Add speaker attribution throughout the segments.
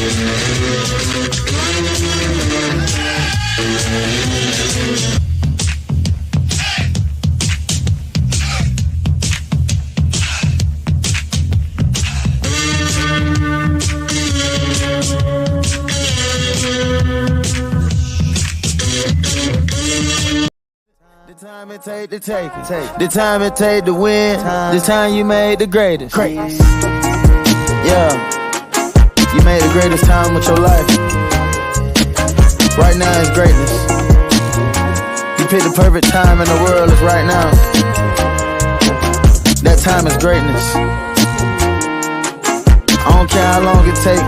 Speaker 1: The time it take to win. The time you made the greatest. Yeah, you made the greatest time of your life. Right now is greatness. You picked the perfect time in the world. Is right now. That time is greatness. I don't care how long it take.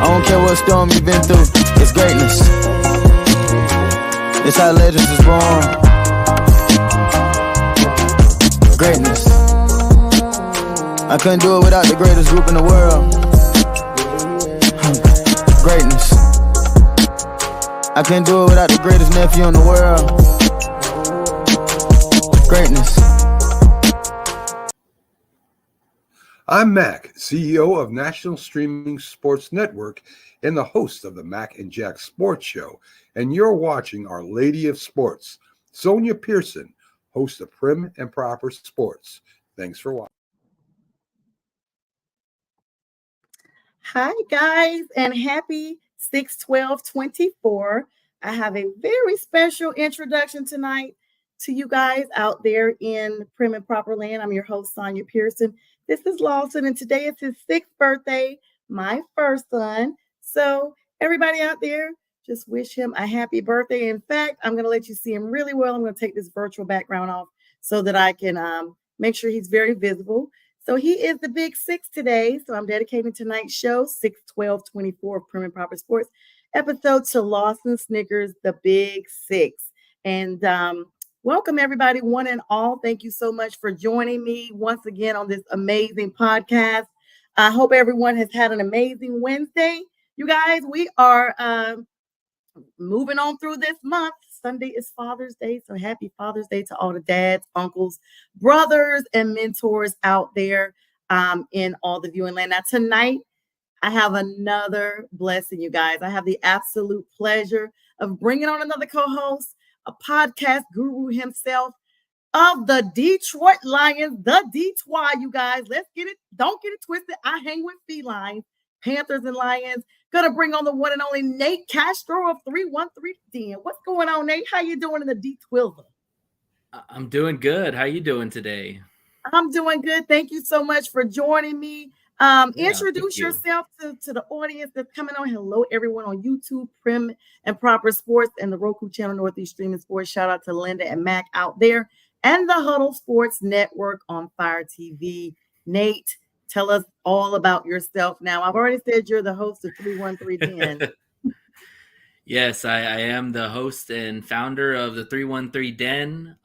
Speaker 1: I don't care what storm you've been through. It's greatness. It's how legends is born. Greatness. I couldn't do it without the greatest group in the world. Greatness. I couldn't do it without the greatest nephew in the world. Greatness.
Speaker 2: I'm Mac, CEO of National Streaming Sports Network and the host of the Mac and Jack Sports Show. And you're watching Our Lady of Sports, Sonia Pearson, host of Prim and Proper Sports. Thanks for watching.
Speaker 3: Hi, guys, and happy 6/12/24. I have a very special introduction tonight to you guys out there in Prim and Proper Land. I'm your host, Sonia Pearson. This is Lawson, and today is his 6th birthday, my first son. So everybody out there, just wish him a happy birthday. In fact, I'm going to let you see him really well. I'm going to take this virtual background off so that I can make sure he's very visible. So he is the big 6 today. So I'm dedicating tonight's show, 6/12/24 of Prim and Proper Sports, episode to Lawson Snickers, the big 6. And welcome, everybody, one and all. Thank you so much for joining me once again on this amazing podcast. I hope everyone has had an amazing Wednesday. You guys, we are moving on through this month. Sunday is Father's Day, so happy Father's Day to all the dads, uncles, brothers, and mentors out there in all the viewing land. Now, tonight, I have another blessing, you guys. I have the absolute pleasure of bringing on another co-host, a podcast guru himself of the Detroit Lions, the Detroit, you guys. Let's get it. Don't get it twisted. I hang with felines, Panthers, and Lions. Gonna bring on the one and only Nate Castro of 313 Den. What's going on, Nate? How you doing in the D12?
Speaker 4: I'm doing good. How you doing today?
Speaker 3: I'm doing good. Thank you so much for joining me. Introduce yourself to the audience that's coming on. Hello, everyone on YouTube, Prim and Proper Sports, and the Roku channel, Northeast Streaming Sports. Shout out to Linda and Mac out there, and the Huddle Sports Network on Fire TV. Nate, tell us all about yourself now. I've already said you're the host of 313 Den.
Speaker 4: Yes, I am the host and founder of the 313 Den.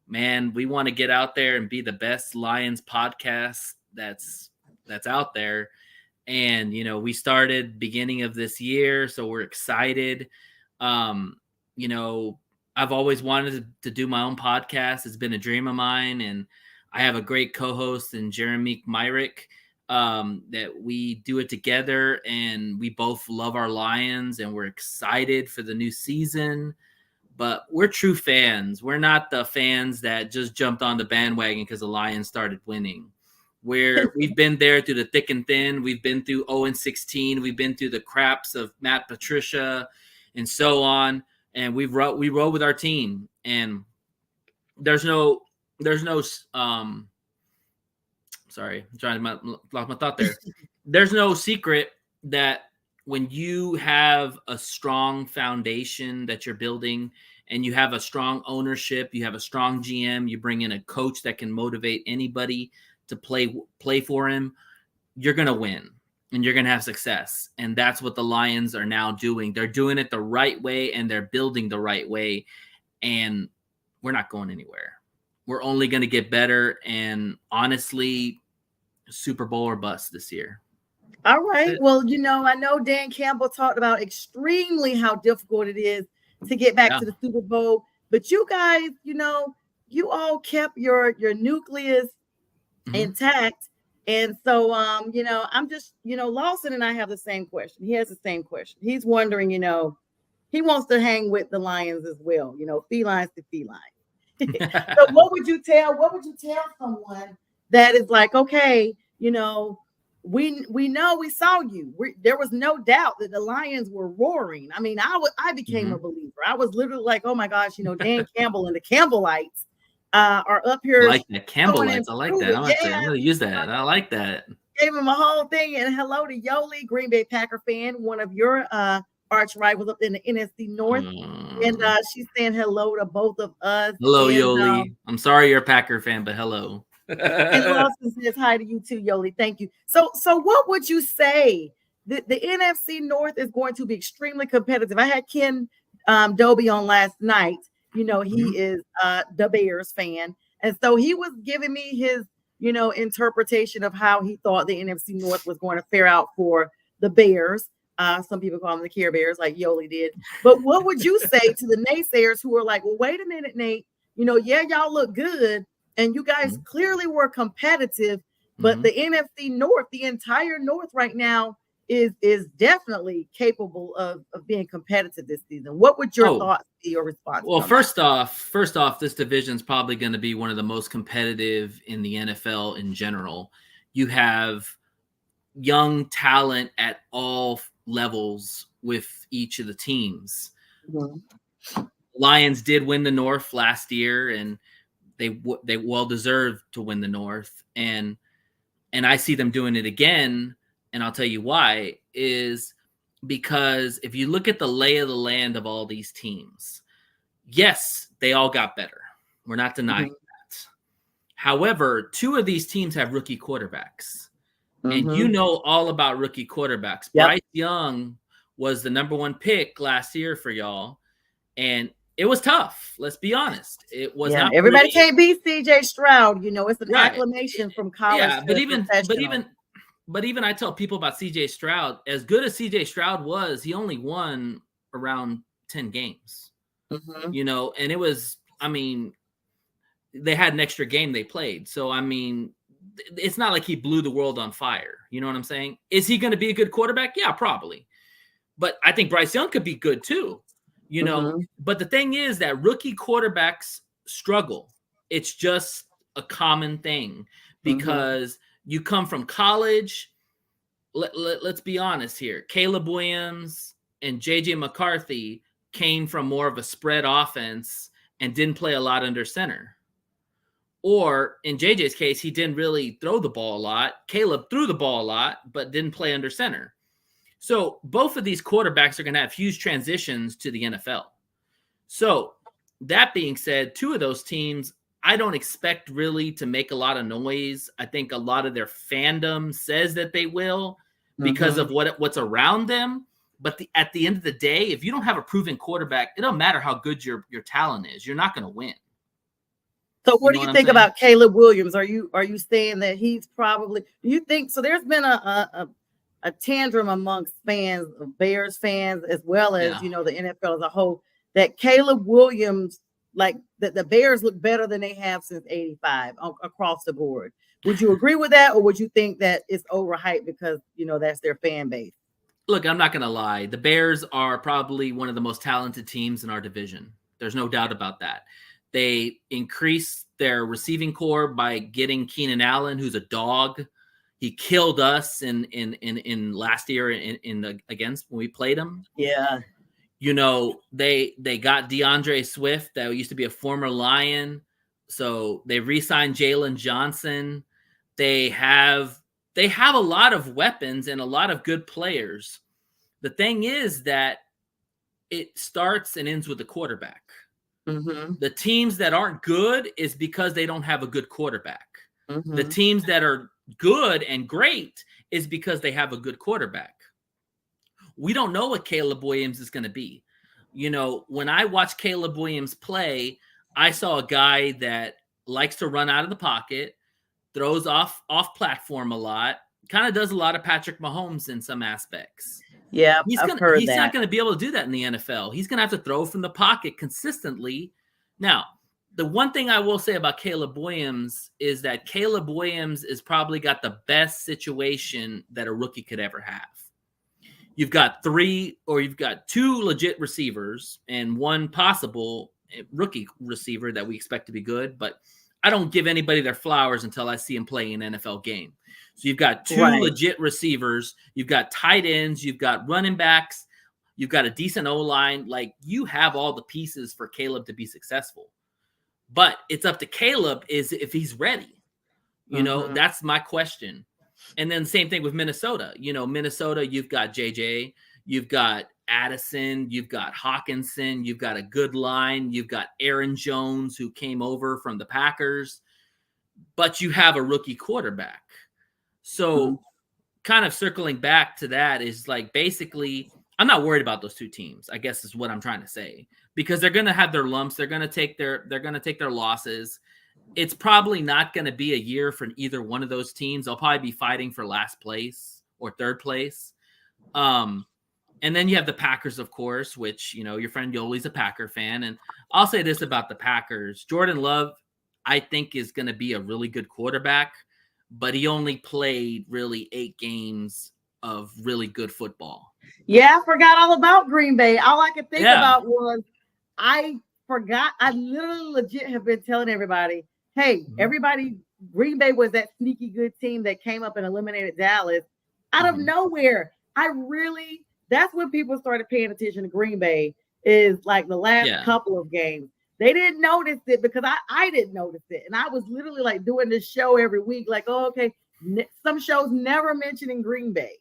Speaker 4: Man, we want to get out there and be the best Lions podcast that's out there. And, you know, we started beginning of this year, so we're excited. You know, I've always wanted to do my own podcast. It's been a dream of mine, and I have a great co-host in Jeremy Myrick that we do it together, and we both love our Lions, and we're excited for the new season. But we're true fans. We're not the fans that just jumped on the bandwagon because the Lions started winning. We've been there through the thick and thin. We've been through 0-16. We've been through the craps of Matt Patricia and so on. And we roll with our team. And there's no sorry, I'm trying to lost my thought there. There's no secret that when you have a strong foundation that you're building and you have a strong ownership, you have a strong GM, you bring in a coach that can motivate anybody to play for him, you're going to win and you're going to have success. And that's what the Lions are now doing. They're doing it the right way and they're building the right way. And we're not going anywhere. We're only going to get better. And honestly, Super Bowl or bust this year.
Speaker 3: All right. Well, you know, I know Dan Campbell talked about extremely how difficult it is to get back to the Super Bowl. But you guys, you know, you all kept your nucleus intact. And so, I'm just, Lawson and I have the same question. He has the same question. He's wondering, he wants to hang with the lions as well, felines to feline. So what would you tell someone that is like, okay, we know we saw you. There was no doubt that the lions were roaring. I mean, I became a believer. I was literally like, oh my gosh, Dan Campbell and the Campbellites are up here.
Speaker 4: I like that. Campbellites. I like that. I'm going to use that. I like that.
Speaker 3: Gave him a whole thing. And hello to Yoli, Green Bay Packer fan, one of your arch rivals up in the NFC North. And she's saying hello to both of us.
Speaker 4: Hello, Yoli. I'm sorry you're a Packer fan, but hello.
Speaker 3: And Lawson says hi to you too, Yoli. Thank you. So what would you say? The NFC North is going to be extremely competitive. I had Ken Dobie on last night. He is the Bears fan. And so he was giving me his, interpretation of how he thought the NFC North was going to fare out for the Bears. Some people call them the Care Bears, like Yoli did. But what would you say to the naysayers who are like, well, wait a minute, Nate, y'all look good. And you guys clearly were competitive, but the NFC North, the entire North right now is definitely capable of being competitive this season. What would your thoughts be or response?
Speaker 4: Well, first off, this division is probably going to be one of the most competitive in the NFL in general. You have young talent at all levels with each of the teams. Lions did win the North last year, and they well deserved to win the North, and I see them doing it again. And I'll tell you why, is because if you look at the lay of the land of all these teams, yes, they all got better. We're not denying that. However, two of these teams have rookie quarterbacks. And you know all about rookie quarterbacks. Yep. Bryce Young was the number one pick last year for y'all. And it was tough. Let's be honest. It was not
Speaker 3: everybody can't beat CJ Stroud. It's an acclamation from college.
Speaker 4: Yeah, but even I tell people about CJ Stroud, as good as CJ Stroud was, he only won around 10 games. And it was, they had an extra game they played. So it's not like he blew the world on fire. You know what I'm saying? Is he going to be a good quarterback? Yeah, probably. But I think Bryce Young could be good too. But the thing is that rookie quarterbacks struggle. It's just a common thing because you come from college. Let's be honest here. Caleb Williams and JJ McCarthy came from more of a spread offense and didn't play a lot under center. Or in JJ's case, he didn't really throw the ball a lot. Caleb threw the ball a lot, but didn't play under center. So both of these quarterbacks are going to have huge transitions to the NFL. So that being said, two of those teams, I don't expect really to make a lot of noise. I think a lot of their fandom says that they will because of what's around them. But at the end of the day, if you don't have a proven quarterback, it don't matter how good your talent is. You're not going to win.
Speaker 3: So what do you think about Caleb Williams? Are you saying that he's probably, do you think, so there's been a tantrum amongst fans, Bears fans, as well as, the NFL as a whole, that Caleb Williams, like that the Bears look better than they have since 85 across the board. Would you agree with that? Or would you think that it's overhyped because, that's their fan base?
Speaker 4: Look, I'm not going to lie. The Bears are probably one of the most talented teams in our division. There's no doubt about that. They increased their receiving core by getting Keenan Allen, who's a dog. He killed us in last year against when we played him.
Speaker 3: Yeah.
Speaker 4: They got DeAndre Swift, that used to be a former Lion. So they re-signed Jalen Johnson. They have a lot of weapons and a lot of good players. The thing is that it starts and ends with the quarterback. The teams that aren't good is because they don't have a good quarterback. The teams that are good and great is because they have a good quarterback. We don't know what Caleb Williams is going to be. When I watch Caleb Williams play, I saw a guy that likes to run out of the pocket, throws off platform a lot, kind of does a lot of Patrick Mahomes in some aspects.
Speaker 3: Yeah,
Speaker 4: he's not going to be able to do that in the NFL. He's going to have to throw from the pocket consistently. Now, the one thing I will say about Caleb Williams is that Caleb Williams is probably got the best situation that a rookie could ever have. You've got two legit receivers and one possible rookie receiver that we expect to be good, but I don't give anybody their flowers until I see him play an NFL game. So you've got two legit receivers, you've got tight ends, you've got running backs, you've got a decent O-line. Like, you have all the pieces for Caleb to be successful. But it's up to Caleb is if he's ready. You know, that's my question. And then same thing with Minnesota. You know, Minnesota, you've got JJ, you've got Addison, you've got Hawkinson, you've got a good line, you've got Aaron Jones, who came over from the Packers, but you have a rookie quarterback. So kind of circling back to that is like, basically, I'm not worried about those two teams, I guess is what I'm trying to say, because they're going to have their lumps. They're going to take their losses. It's probably not going to be a year for either one of those teams. They'll probably be fighting for last place or third place. And then you have the Packers, of course, which, you know, your friend Yoli's a Packer fan. And I'll say this about the Packers. Jordan Love, I think, is going to be a really good quarterback, but he only played really 8 games of really good football.
Speaker 3: Yeah, I forgot all about Green Bay. All I could think about was I literally legit have been telling everybody, hey, everybody, Green Bay was that sneaky good team that came up and eliminated Dallas out of nowhere. That's when people started paying attention to Green Bay, is like the last couple of games. They didn't notice it because I didn't notice it. And I was literally like doing this show every week, like, oh, okay, some shows never mentioning Green Bay.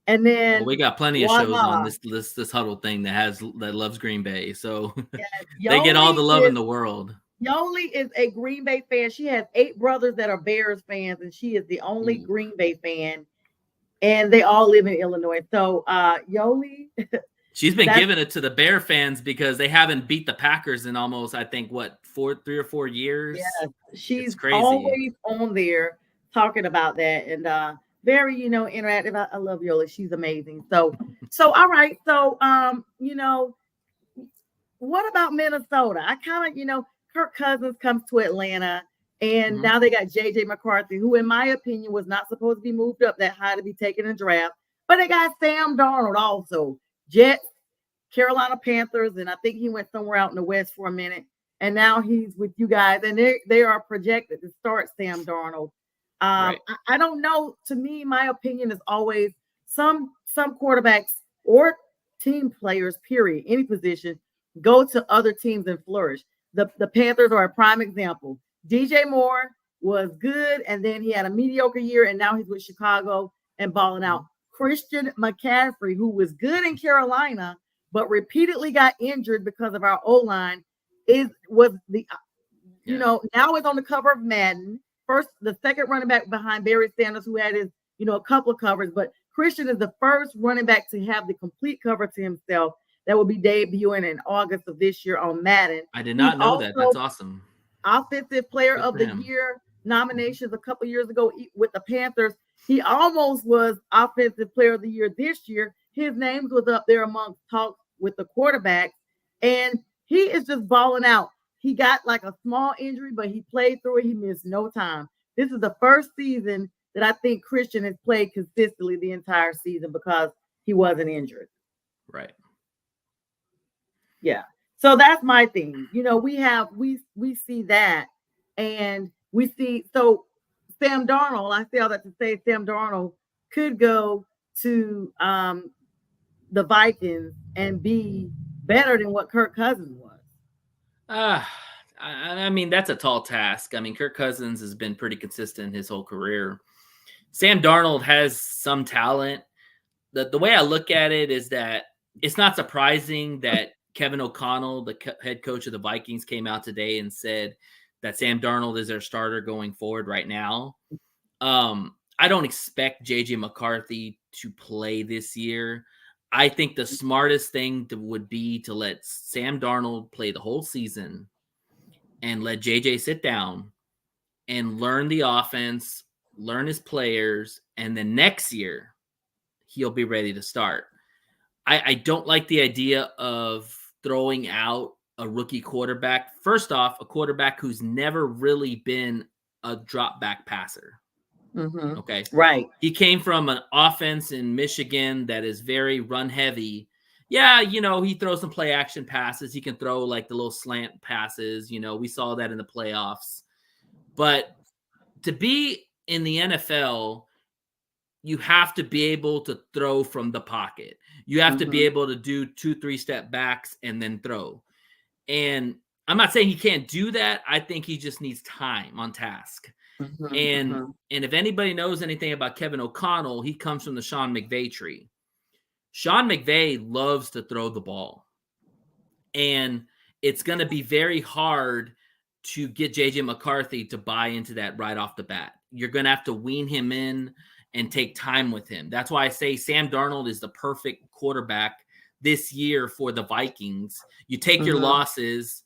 Speaker 3: And then
Speaker 4: we got plenty of shows on this huddle thing that loves Green Bay. So they get all the love in the world.
Speaker 3: Yoli is a Green Bay fan. She has 8 brothers that are Bears fans, and she is the only Green Bay fan. And they all live in Illinois. So Yoli,
Speaker 4: she's been giving it to the Bear fans because they haven't beat the Packers in almost, I think, 3 or 4 years.
Speaker 3: Yeah, she's always on there talking about that, and very, you know, interactive. I love Yoli. She's amazing. So all right. So you know, what about Minnesota? I kind of, you know, Kirk Cousins comes to Atlanta, and now they got JJ McCarthy, who, in my opinion, was not supposed to be moved up that high to be taken in a draft. But they got Sam Darnold also. Jets, Carolina Panthers, and I think he went somewhere out in the West for a minute. And now he's with you guys, and they are projected to start Sam Darnold. I don't know. To me, my opinion is always some quarterbacks or team players, period, any position, go to other teams and flourish. The Panthers are a prime example. DJ Moore was good, and then he had a mediocre year, and now he's with Chicago and balling out. Christian McCaffrey, who was good in Carolina, but repeatedly got injured because of our O-line, you know, now is on the cover of Madden. The second running back behind Barry Sanders, who had his, you know, a couple of covers, but Christian is the first running back to have the complete cover to himself. That will be debuting in August of this year on Madden.
Speaker 4: I did not know that. That's awesome.
Speaker 3: Offensive Player of the Year nominations a couple years ago with the Panthers. He almost was Offensive Player of the Year this year. His name was up there amongst talks with the quarterback, and he is just balling out. He got like a small injury, but he played through it. He missed no time. This is the first season that I think Christian has played consistently the entire season because he wasn't injured.
Speaker 4: Right.
Speaker 3: Yeah. So that's my thing. You know, we see that, and we see, so Sam Darnold, I say all that to say Sam Darnold could go to the Vikings and be better than what Kirk Cousins was.
Speaker 4: I mean, that's a tall task. I mean, Kirk Cousins has been pretty consistent his whole career. Sam Darnold has some talent. The way I look at it is that it's not surprising that Kevin O'Connell, the head coach of the Vikings, came out today and said that Sam Darnold is their starter going forward right now. I don't expect JJ McCarthy to play this year. I think the smartest thing would be to let Sam Darnold play the whole season and let JJ sit down and learn the offense, learn his players, and then next year he'll be ready to start. I don't like the idea of throwing out a rookie quarterback. First off, a quarterback who's never really been a drop back passer.
Speaker 3: Mm-hmm.
Speaker 4: Okay.
Speaker 3: Right.
Speaker 4: He came from an offense in Michigan that is very run heavy. Yeah, he throws some play action passes. He can throw like the little slant passes. We saw that in the playoffs. But to be in the NFL, you have to be able to throw from the pocket. You have to be able to do 2-3 step backs and then throw. And I'm not saying he can't do that. I think he just needs time on task. And if anybody knows anything about Kevin O'Connell, he comes from the Sean McVay tree. Sean McVay loves to throw the ball. And it's going to be very hard to get JJ McCarthy to buy into that right off the bat. You're going to have to wean him in and take time with him. That's why I say Sam Darnold is the perfect quarterback this year for the Vikings. You take your losses,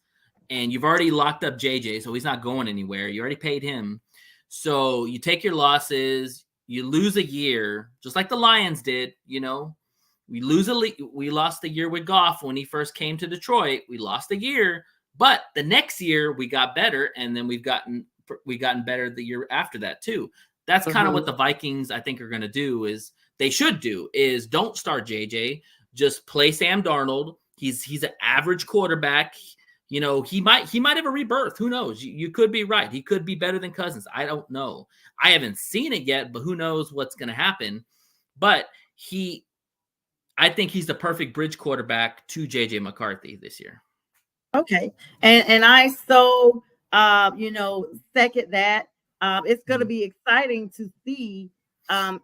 Speaker 4: and you've already locked up JJ, so he's not going anywhere. You already paid him. So you take your losses, you lose a year, just like the Lions did. We lost a year with Goff when he first came to Detroit. We lost a year, but the next year we got better, and then we've gotten better the year after that too. That's kind of what the Vikings, I think, are going to do. Is don't start JJ, just play Sam Darnold. He's an average quarterback. He might have a rebirth. Who knows? You could be right. He could be better than Cousins. I don't know. I haven't seen it yet, but who knows what's going to happen. But I think he's the perfect bridge quarterback to JJ McCarthy this year.
Speaker 3: Okay. And I so second that. It's going to be exciting to see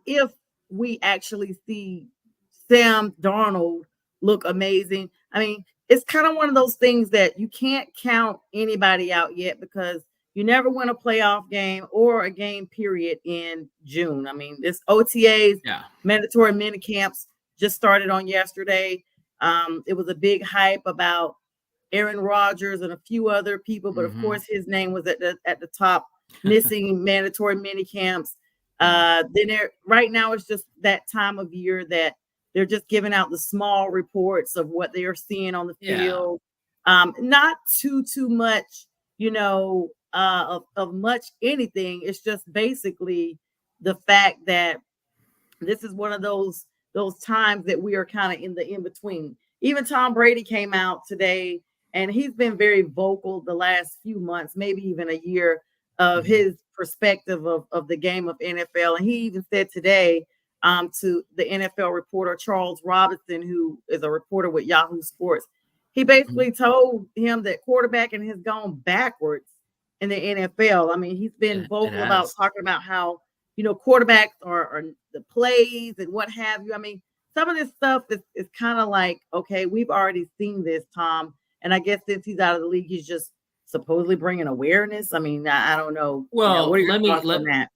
Speaker 3: if we actually see Sam Darnold look amazing. I mean, it's kind of one of those things that you can't count anybody out yet because you never win a playoff game or a game period in June. I mean, this OTAs, mandatory mini camps just started on yesterday. It was a big hype about Aaron Rodgers and a few other people, but of course his name was at the top, missing mandatory mini camps. Right now it's just that time of year that they're just giving out the small reports of what they are seeing on the field. Not too much, of much anything. It's just basically the fact that this is one of those times that we are kind of in the in-between. Even Tom Brady came out today, and he's been very vocal the last few months, maybe even a year, of his perspective of the game of NFL. And he even said today to the NFL reporter, Charles Robinson, who is a reporter with Yahoo Sports, he basically told him that quarterbacking has gone backwards in the NFL. I mean, he's been vocal about talking about how, quarterbacks are the plays and what have you. I mean, some of this stuff is kind of like, okay, we've already seen this, Tom. And I guess since he's out of the league, he's just supposedly bringing awareness. I mean, I don't know.
Speaker 4: Well,
Speaker 3: what are your thoughts on that?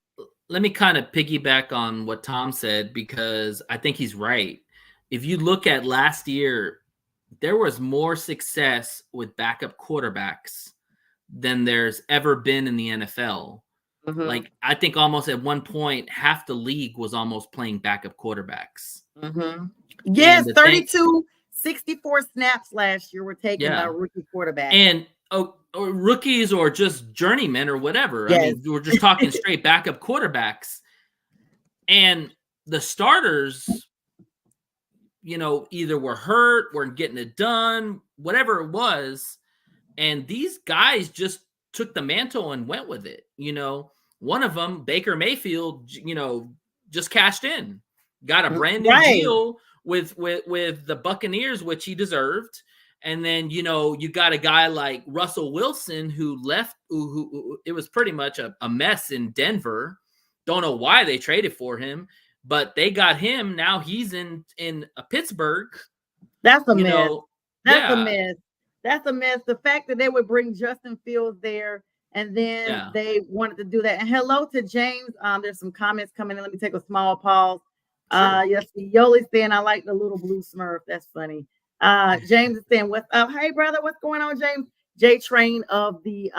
Speaker 4: Let me kind of piggyback on what Tom said, because I think he's right. If you look at last year, there was more success with backup quarterbacks than there's ever been in the NFL. Like, I think almost at one point, half the league was almost playing backup quarterbacks.
Speaker 3: Yes, 64 snaps last year were taken by rookie quarterbacks.
Speaker 4: And or rookies or just journeymen or whatever. Yes. I mean, we're just talking straight backup quarterbacks. And the starters, either were hurt, weren't getting it done, whatever it was. And these guys just took the mantle and went with it. One of them, Baker Mayfield, just cashed in, got a brand new deal with the Buccaneers, which he deserved. And then, you got a guy like Russell Wilson who left, who it was pretty much a mess in Denver. Don't know why they traded for him, but they got him. Now he's in Pittsburgh.
Speaker 3: That's a mess. That's a mess. That's a mess. The fact that they would bring Justin Fields there and then they wanted to do that. And hello to James. There's some comments coming in. Let me take a small pause. Sure. Yes, Yoli's saying, I like the little blue Smurf. That's funny. James is saying, what's up? Hey, brother, what's going on, James? J Train of the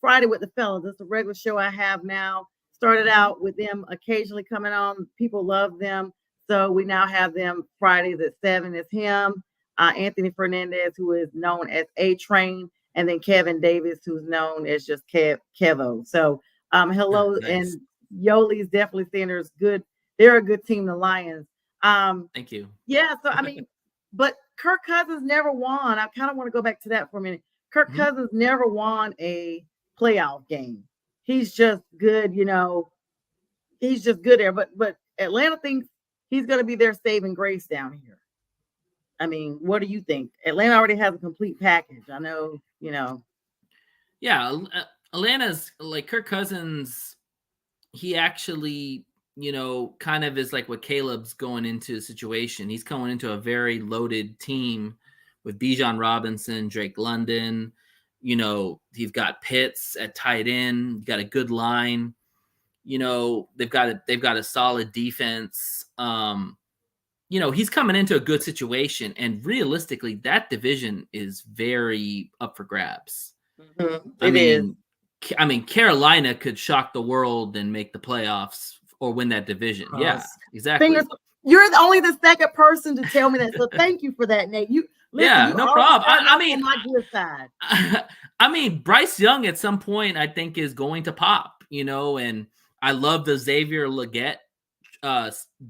Speaker 3: Friday with the Fellas. It's a regular show I have now. Started out with them occasionally coming on. People love them. So we now have them Fridays at 7. It's him, Anthony Fernandez, who is known as A-Train, and then Kevin Davis, who's known as just Kevo. So hello,
Speaker 4: Nice.
Speaker 3: and Yoli's definitely saying there's good. They're a good team, the Lions.
Speaker 4: Thank you.
Speaker 3: Yeah, so I mean, but Kirk Cousins never won. I kind of want to go back to that for a minute. Kirk Cousins never won a playoff game. He's just good, he's just good there. But Atlanta thinks he's going to be their saving grace down here. I mean, what do you think? Atlanta already has a complete package. I know,
Speaker 4: Yeah, Atlanta's like Kirk Cousins. He actually, kind of is like what Caleb's going into the situation. He's going into a very loaded team with Bijan Robinson, Drake London. He's got Pitts at tight end. Got a good line. They've got a solid defense. He's coming into a good situation, and realistically, that division is very up for grabs.
Speaker 3: Mm-hmm.
Speaker 4: I mean, Carolina could shock the world and make the playoffs or win that division. Yeah, exactly.
Speaker 3: You're only the second person to tell me that, so thank you for that, Nate.
Speaker 4: No problem. I mean,
Speaker 3: on my good side.
Speaker 4: I mean, Bryce Young at some point I think is going to pop. And I love the Xavier Legette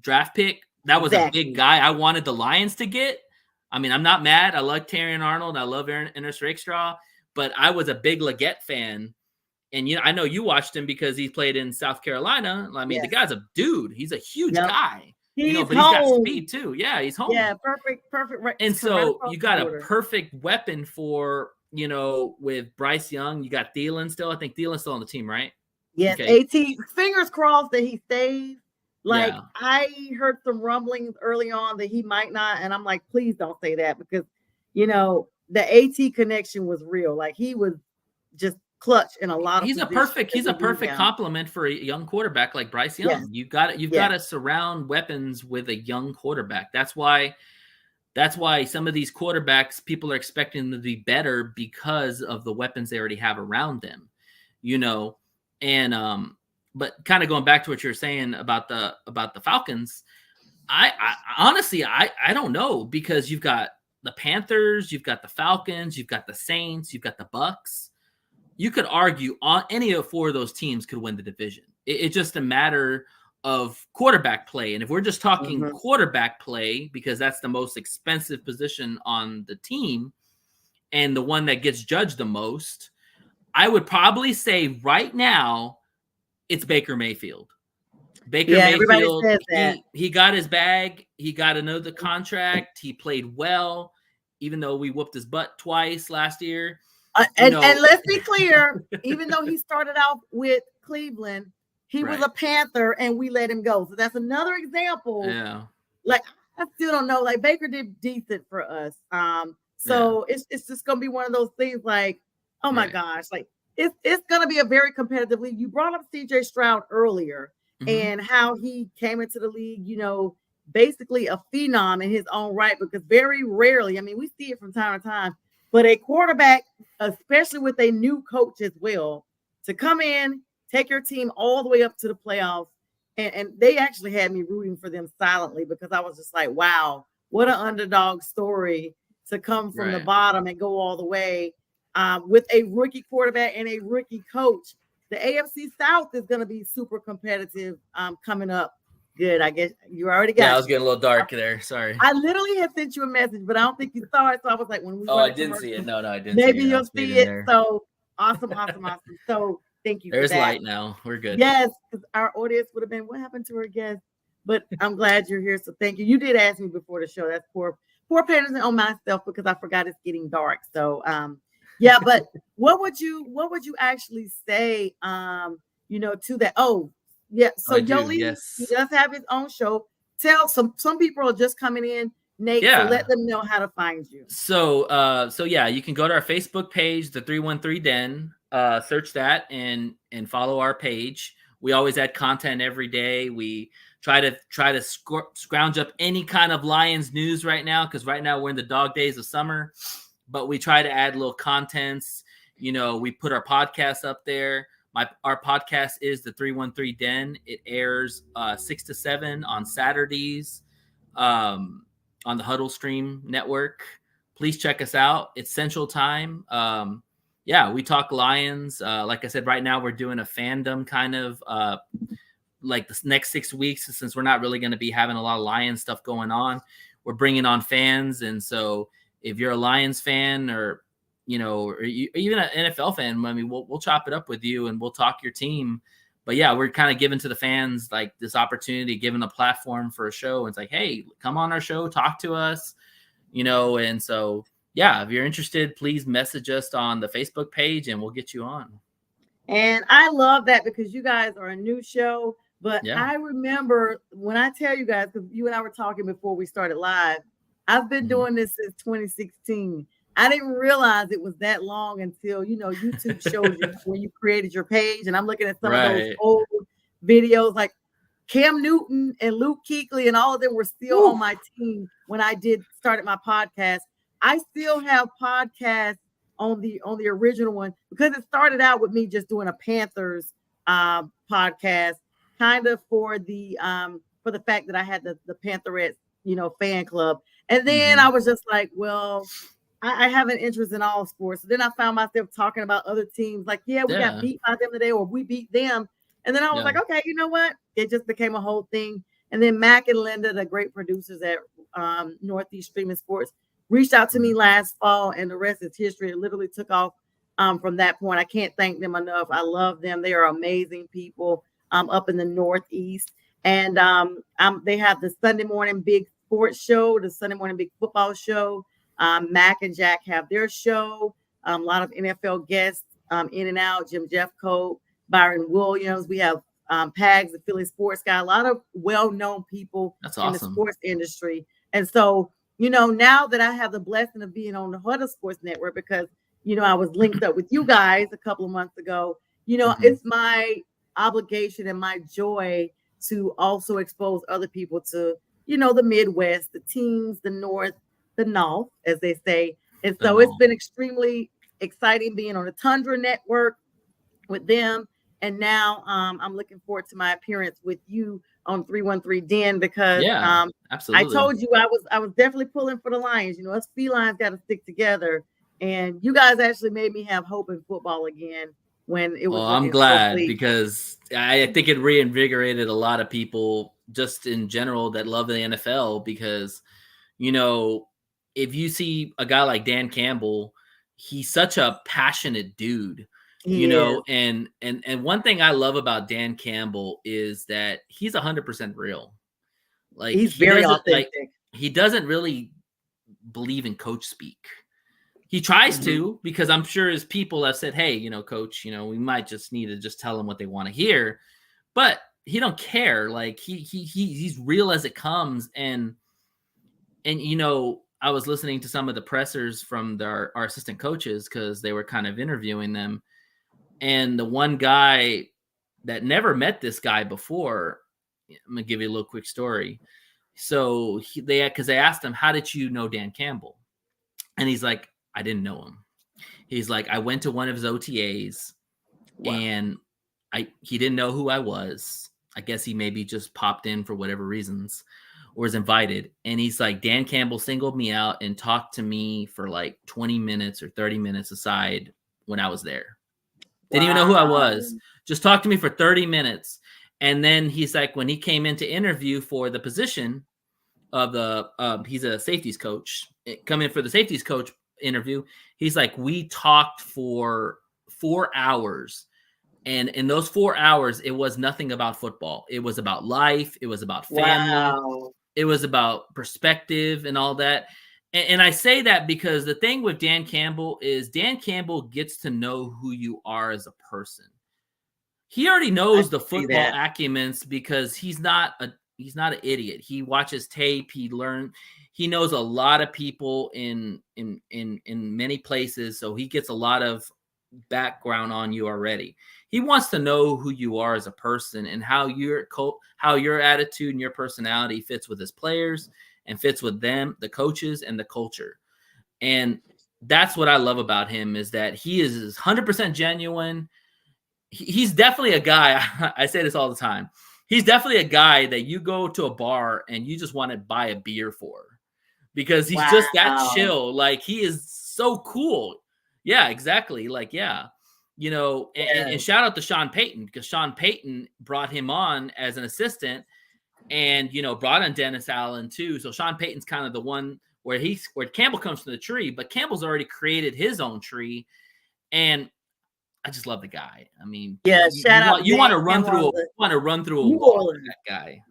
Speaker 4: draft pick. That was a big guy I wanted the Lions to get. I mean, I'm not mad. I like Terrion Arnold. I love Ernest Rakestraw, but I was a big Legette fan. And I know you watched him because he played in South Carolina. I mean, the guy's a dude. He's a huge guy.
Speaker 3: But
Speaker 4: he's got speed too. Yeah, he's home.
Speaker 3: Yeah, perfect.
Speaker 4: And so you got a perfect weapon for, with Bryce Young. You got Thielen still. I think Thielen's still on the team, right?
Speaker 3: Yes, okay. AT. Fingers crossed that he stays. I heard some rumblings early on that he might not, and I'm like, please don't say that, because the AT connection was real. Like, he was just clutch in a lot of
Speaker 4: he's a perfect compliment for a young quarterback like Bryce Young. You've got to surround weapons with a young quarterback. That's why some of these quarterbacks, people are expecting them to be better because of the weapons they already have around them, and but kind of going back to what you're saying about the Falcons, I honestly don't know, because you've got the Panthers, you've got the Falcons, you've got the Saints, you've got the Bucks. You could argue on any of four of those teams could win the division. It's just a matter of quarterback play. And if we're just talking quarterback play, because that's the most expensive position on the team and the one that gets judged the most, I would probably say right now it's Baker Mayfield. Mayfield, he got his bag. He got another contract. He played well, even though we whooped his butt twice last year.
Speaker 3: And let's be clear, even though he started out with Cleveland, he was a Panther and we let him go. So that's another example.
Speaker 4: Yeah.
Speaker 3: Like, I still don't know. Like, Baker did decent for us. So it's just going to be one of those things like, oh my gosh, like it's going to be a very competitive league. You brought up CJ Stroud earlier and how he came into the league, basically a phenom in his own right, because very rarely, I mean, we see it from time to time, but a quarterback, especially with a new coach as well, to come in, take your team all the way up to the playoffs. And they actually had me rooting for them silently, because I was just like, wow, what an underdog story to come from the bottom and go all the way with a rookie quarterback and a rookie coach. The AFC South is going to be super competitive coming up. Good. I guess you already got it.
Speaker 4: I was getting a little dark there. Sorry.
Speaker 3: I literally had sent you a message, but I don't think you saw it. So I was like, when we
Speaker 4: I didn't see it. No, I didn't.
Speaker 3: Maybe you'll see it. So awesome. So thank you.
Speaker 4: There's
Speaker 3: for that.
Speaker 4: light now. We're good.
Speaker 3: Yes, because our audience would have been, what happened to her guest? But I'm glad you're here. So thank you. You did ask me before the show. That's poor parenting on myself, because I forgot it's getting dark. So yeah, but what would you actually say to that? Oh, yeah. So Yoli, he does have his own show. Tell some people are just coming in, Nate. So let them know how to find you.
Speaker 4: So you can go to our Facebook page, the 313 Den. Search that and follow our page. We always add content every day. We try to scrounge up any kind of Lions news right now, because right now we're in the dog days of summer. But we try to add little contents. We put our podcast up there. Our podcast is the 313 Den. It airs 6 to 7 on Saturdays on the Huddle Stream Network. please check us out. It's Central Time. Yeah, we talk Lions. Like I said, right now we're doing a fandom kind of like the next 6 weeks, since we're not really going to be having a lot of Lions stuff going on. We're bringing on fans. And so if you're a Lions fan or, or even an NFL fan, I mean, we'll chop it up with you and we'll talk your team. But yeah, we're kind of giving to the fans like this opportunity, giving a platform for a show. It's like, hey, come on our show, talk to us, and so, yeah, if you're interested, please message us on the Facebook page and we'll get you on.
Speaker 3: And I love that because you guys are a new show. But
Speaker 4: yeah.
Speaker 3: I remember when I tell you guys, because you and I were talking before we started live, I've been doing this since 2016. I didn't realize it was that long until, YouTube shows you when you created your page. And I'm looking at some of those old videos, like Cam Newton and Luke Kuechly, and all of them were still on my team when I started my podcast. I still have podcasts on the original one because it started out with me just doing a Panthers podcast, kind of for the fact that I had the Pantherettes, fan club. And then I was just like, well, I have an interest in all sports. So then I found myself talking about other teams like, we got beat by them today, or we beat them. And then I was like, okay, you know what? It just became a whole thing. And then Mac and Linda, the great producers at Northeast Streaming Sports, reached out to me last fall, and the rest is history. It literally took off from that point. I can't thank them enough. I love them. They are amazing people up in the Northeast. And they have the Sunday morning big sports show, the Sunday morning big football show. Mac and Jack have their show. A lot of NFL guests in and out. Jim Jeffcoat, Byron Williams. We have Pags, the Philly sports guy. A lot of well-known people in the sports industry. And so, now that I have the blessing of being on the Huddle Sports Network, because, I was linked up with you guys a couple of months ago, it's my obligation and my joy to also expose other people to, the Midwest, the teams, the North, the North, as they say. And so it's been extremely exciting being on the Tundra Network with them. And now I'm looking forward to my appearance with you on 313 Den because
Speaker 4: absolutely.
Speaker 3: I told you I was definitely pulling for the Lions. Us felines got to stick together. And you guys actually made me have hope in football again when it was.
Speaker 4: Well, I'm glad because I think it reinvigorated a lot of people just in general that love the NFL because, if you see a guy like Dan Campbell, he's such a passionate dude. And one thing I love about Dan Campbell is that he's 100% real. Like
Speaker 3: he's very authentic.
Speaker 4: He doesn't really believe in coach speak. He tries to, because I'm sure his people have said, hey, coach, we might just need to just tell them what they want to hear, but he don't care. Like he's real as it comes. And I was listening to some of the pressers from our assistant coaches because they were kind of interviewing them. And the one guy that never met this guy before, I'm going to give you a little quick story. So because they asked him, how did you know Dan Campbell? And he's like, I didn't know him. He's like, I went to one of his OTAs and he didn't know who I was. I guess he maybe just popped in for whatever reasons or was invited. And he's like, Dan Campbell singled me out and talked to me for like 20 minutes or 30 minutes aside when I was there. Didn't even know who I was. Just talked to me for 30 minutes. And then he's like, when he came in to interview for the position of he's a safeties coach, come in for the safeties coach interview. He's like, we talked for 4 hours. And in those 4 hours, it was nothing about football. It was about life. It was about family.
Speaker 3: Wow.
Speaker 4: It was about perspective and all that. And I say that because the thing with Dan Campbell is Dan Campbell gets to know who you are as a person. He already knows the football acumens because he's not an idiot. He watches tape. He knows a lot of people in many places. So he gets a lot of background on you already. He wants to know who you are as a person and how your attitude and your personality fits with his players and fits with them, the coaches, and the culture. And that's what I love about him is that he is 100% genuine. He's definitely a guy. I say this all the time. He's definitely a guy that you go to a bar and you just want to buy a beer for because he's just that chill. Like, he is so cool. Yeah, exactly. Like, yeah. You know, and shout out to Sean Payton, because Sean Payton brought him on as an assistant, and, you know, brought in Dennis Allen too. So Sean Payton's kind of the one where Campbell comes from the tree, but Campbell's already created his own tree. And I just love the guy. I mean, you want to run through a wall with that guy.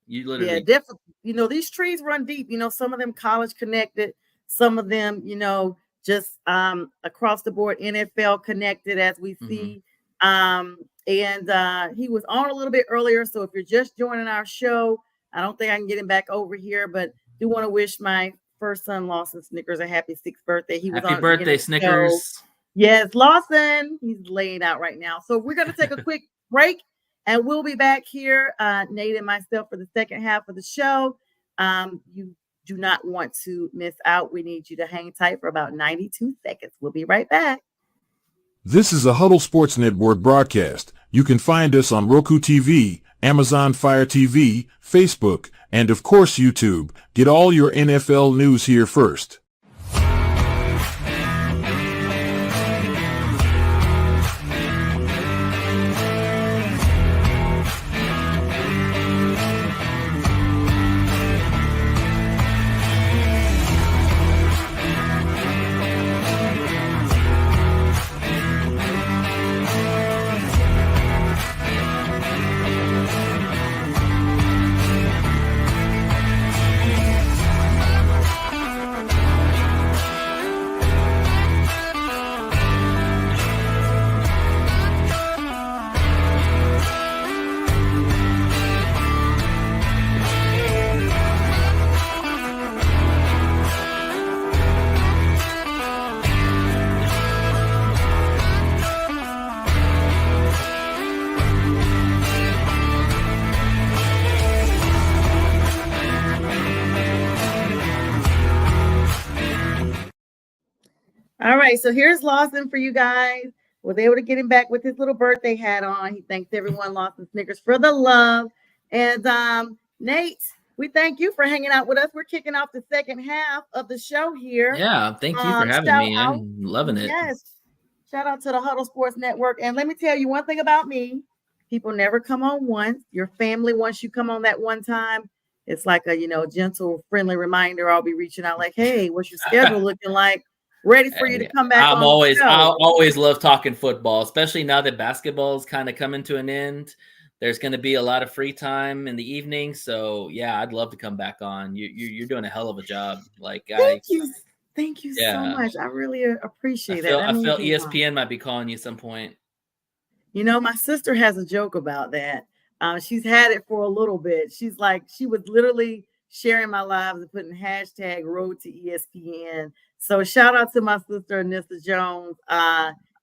Speaker 4: You literally,
Speaker 3: definitely. You know, these trees run deep. You know, some of them college connected, some of them, you know, just across the board NFL connected, as we see. And he was on a little bit earlier. So if you're just joining our show, I don't think I can get him back over here, but do want to wish my first son Lawson Snickers a happy 6th birthday.
Speaker 4: Happy birthday, Snickers.
Speaker 3: Yes, Lawson, he's laying out right now. So we're going to take a quick break, and we'll be back here, Nate and myself, for the second half of the show. You do not want to miss out. We need you to hang tight for about 92 seconds. We'll be right back.
Speaker 5: This is a Huddle Sports Network broadcast. You can find us on Roku TV, Amazon Fire TV, Facebook, and of course YouTube. Get all your NFL news here first.
Speaker 3: All right, so here's Lawson for you guys. Was able to get him back with his little birthday hat on. He thanks everyone, Lawson Snickers, for the love. And Nate, we thank you for hanging out with us. We're kicking off the second half of the show here.
Speaker 4: Yeah, thank you for having me. I'm loving it.
Speaker 3: Yes, shout out to the Huddle Sports Network. And let me tell you one thing about me. People never come on once. Your family, once you come on that one time, it's like a, you know, gentle, friendly reminder. I'll be reaching out like, hey, what's your schedule looking like? Ready for you to come back. I
Speaker 4: always love talking football, especially now that basketball is kind of coming to an end. There's going to be a lot of free time in the evening, so yeah, I'd love to come back on. You're doing a hell of a job. Like,
Speaker 3: thank you so much. I really appreciate that.
Speaker 4: I feel ESPN might be calling you at some point.
Speaker 3: You know, my sister has a joke about that. She's had it for a little bit. She's like, she was literally sharing my lives and putting hashtag Road to ESPN. So shout out to my sister, Anissa Jones,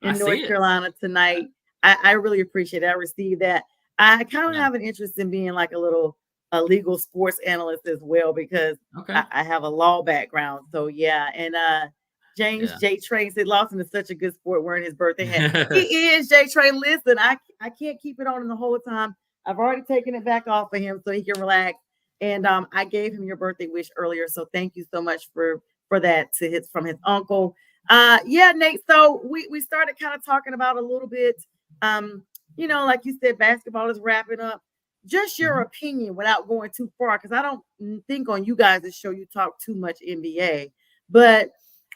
Speaker 3: in North Carolina tonight. I really appreciate it. I received that. I kind of have an interest in being like a legal sports analyst as well, because I have a law background. So yeah. And James J. Train said Lawson is such a good sport wearing his birthday hat. He is, J. Train. Listen, I can't keep it on him the whole time. I've already taken it back off of him so he can relax. And I gave him your birthday wish earlier. So thank you so much for that from his uncle. Yeah, Nate. So we started kind of talking about a little bit, you know, like you said, basketball is wrapping up. Just your opinion without going too far, because I don't think on you guys' show you talk too much NBA. But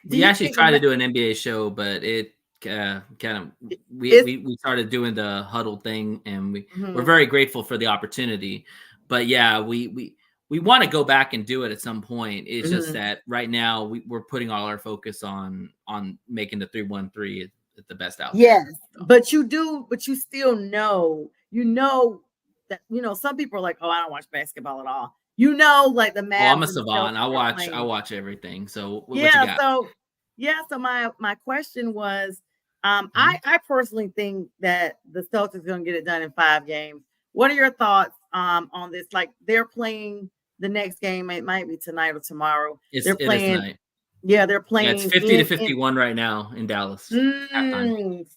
Speaker 4: we actually tried to do an NBA show, but it kind of we started doing the huddle thing, and we're very grateful for the opportunity. But yeah, we want to go back and do it at some point. It's just that right now we're putting all our focus on making the 313 the best out.
Speaker 3: Yes, but you still know, that, you know, some people are like, oh, I don't watch basketball at all. You know, like the Mavs.
Speaker 4: I'm a savant. I watch everything. So what you got?
Speaker 3: So my question was, I personally think that the Celtics are going to get it done in 5 games. What are your thoughts on this? Like, they're playing the next game. It might be tonight or tomorrow. They're playing tonight. Yeah, they're playing.
Speaker 4: Yeah, it's 50-51 right now in Dallas.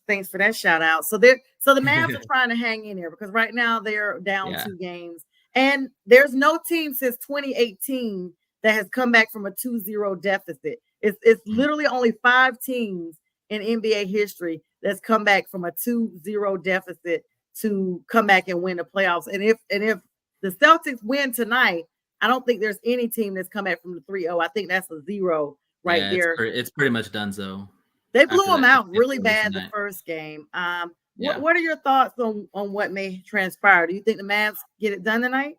Speaker 3: Thanks for that shout out. So the Mavs are trying to hang in there, because right now they're down 2 games, and there's no team since 2018 that has come back from a 2-0 deficit. It's literally only 5 teams in NBA history that's come back from a 2-0 deficit to come back and win the playoffs. And if the Celtics win tonight, I don't think there's any team that's come back from the 3-0. I think that's a 0 right there.
Speaker 4: It's pretty much done. So
Speaker 3: they blew them out really bad the first game.
Speaker 4: Yeah.
Speaker 3: What are your thoughts on what may transpire? Do you think the Mavs get it done tonight?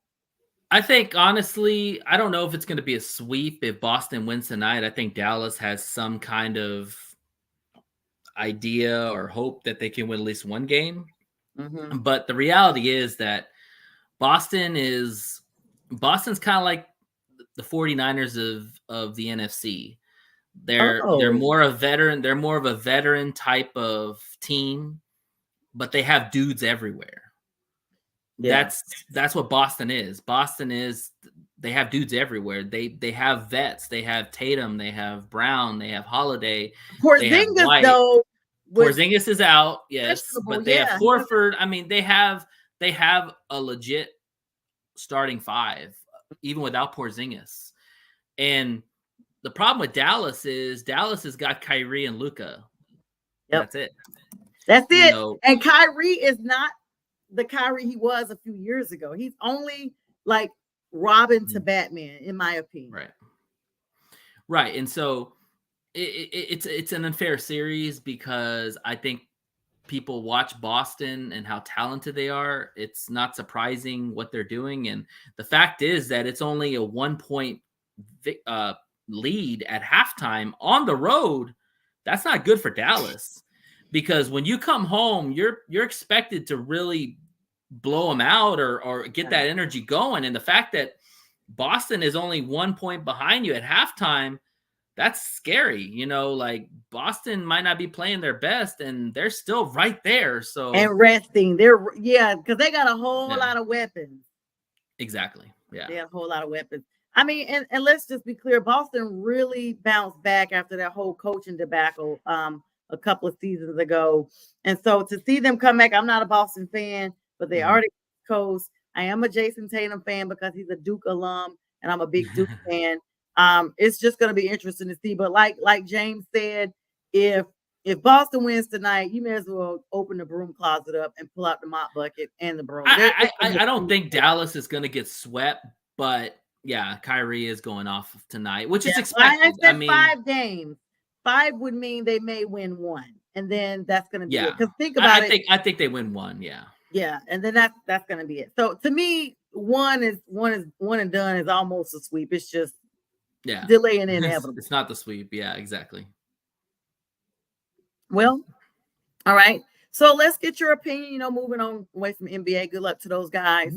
Speaker 4: I think, honestly, I don't know if it's going to be a sweep if Boston wins tonight. I think Dallas has some kind of idea or hope that they can win at least one game.
Speaker 3: Mm-hmm.
Speaker 4: But the reality is that Boston's kind of like the 49ers of the NFC. They're more a veteran. They're more of a veteran type of team, but they have dudes everywhere. Yeah. That's what Boston is. They have dudes everywhere. They have vets. They have Tatum. They have Brown. They have Holiday.
Speaker 3: Porzingis though.
Speaker 4: Porzingis is out, yes, but they have Horford. I mean, they have a legit starting 5, even without Porzingis. And the problem with Dallas is Dallas has got Kyrie and Luka.
Speaker 3: Yep.
Speaker 4: That's it.
Speaker 3: You know, and Kyrie is not the Kyrie he was a few years ago. He's only like Robin to Batman, in my opinion.
Speaker 4: Right. And so it's an unfair series because I think people watch Boston and how talented they are. It's not surprising what they're doing. And the fact is that it's only a 1-point lead at halftime on the road. That's not good for Dallas. Because when you come home, you're expected to really blow them out or get that energy going. And the fact that Boston is only 1 point behind you at halftime, that's scary. You know, like Boston might not be playing their best and they're still right there. So
Speaker 3: and resting. Because they got a whole lot of weapons.
Speaker 4: Exactly. Yeah.
Speaker 3: They have a whole lot of weapons. I mean, and let's just be clear, Boston really bounced back after that whole coaching debacle a couple of seasons ago. And so to see them come back, I'm not a Boston fan, but they already coast. I am a Jason Tatum fan because he's a Duke alum and I'm a big Duke fan. It's just going to be interesting to see. But like James said, if Boston wins tonight, you may as well open the broom closet up and pull out the mop bucket and the broom.
Speaker 4: I don't think Dallas is going to get swept, but yeah, Kyrie is going off tonight, which is expected.
Speaker 3: I mean, 5 games. 5 would mean they may win 1, and then that's going to be it. Because think about it.
Speaker 4: I think they win 1. Yeah.
Speaker 3: Yeah, and then that's going to be it. So to me, one and done is almost a sweep. It's just delay and inevitable.
Speaker 4: It's not the sweep. Yeah, exactly.
Speaker 3: Well, all right. So let's get your opinion. You know, moving on away from NBA. Good luck to those guys.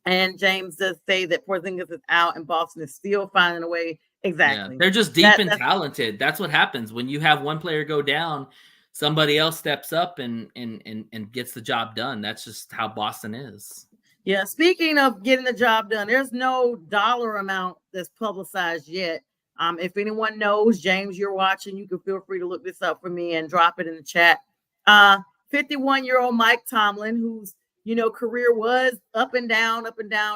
Speaker 3: And James does say that Porzingis is out and Boston is still finding a way. Exactly.
Speaker 4: Yeah, they're just deep and talented. That's what happens when you have one player go down. Somebody else steps up and gets the job done. That's just how Boston is.
Speaker 3: Yeah. Speaking of getting the job done, there's no dollar amount that's publicized yet. If anyone knows, James, you're watching, you can feel free to look this up for me and drop it in the chat. 51-year-old Mike Tomlin, whose career was up and down.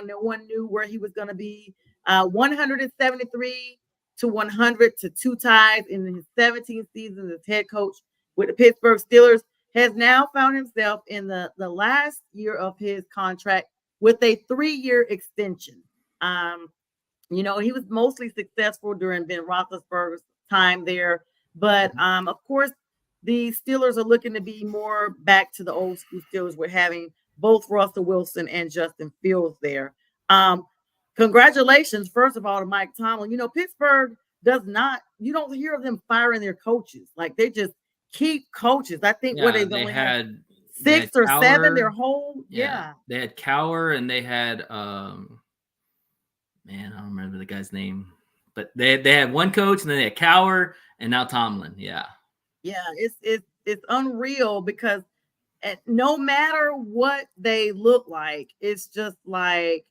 Speaker 3: No one knew where he was going to be. 173 to 100 to 2 ties in his 17th season as head coach with the Pittsburgh Steelers, has now found himself in the last year of his contract with a 3-year extension. He was mostly successful during Ben Roethlisberger's time there, but of course, the Steelers are looking to be more back to the old school Steelers. We're having both Russell Wilson and Justin Fields there. Congratulations, first of all, to Mike Tomlin. Pittsburgh you don't hear of them firing their coaches. Like, they just keep coaches. I think they had 6 or 7 their whole. Yeah.
Speaker 4: They had Cowher and they had I don't remember the guy's name, but they had one coach and then they had Cowher and now Tomlin. Yeah.
Speaker 3: Yeah, it's unreal because no matter what they look like, it's just like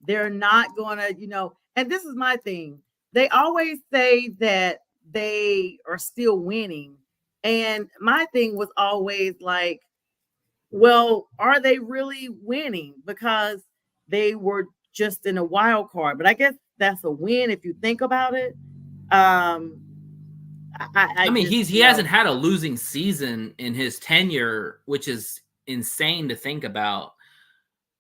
Speaker 3: they're not gonna, and this is my thing. They always say that they are still winning. And my thing was always like, well, are they really winning? Because they were just in a wild card. But I guess that's a win if you think about it.
Speaker 4: I mean, he hasn't had a losing season in his tenure, which is insane to think about.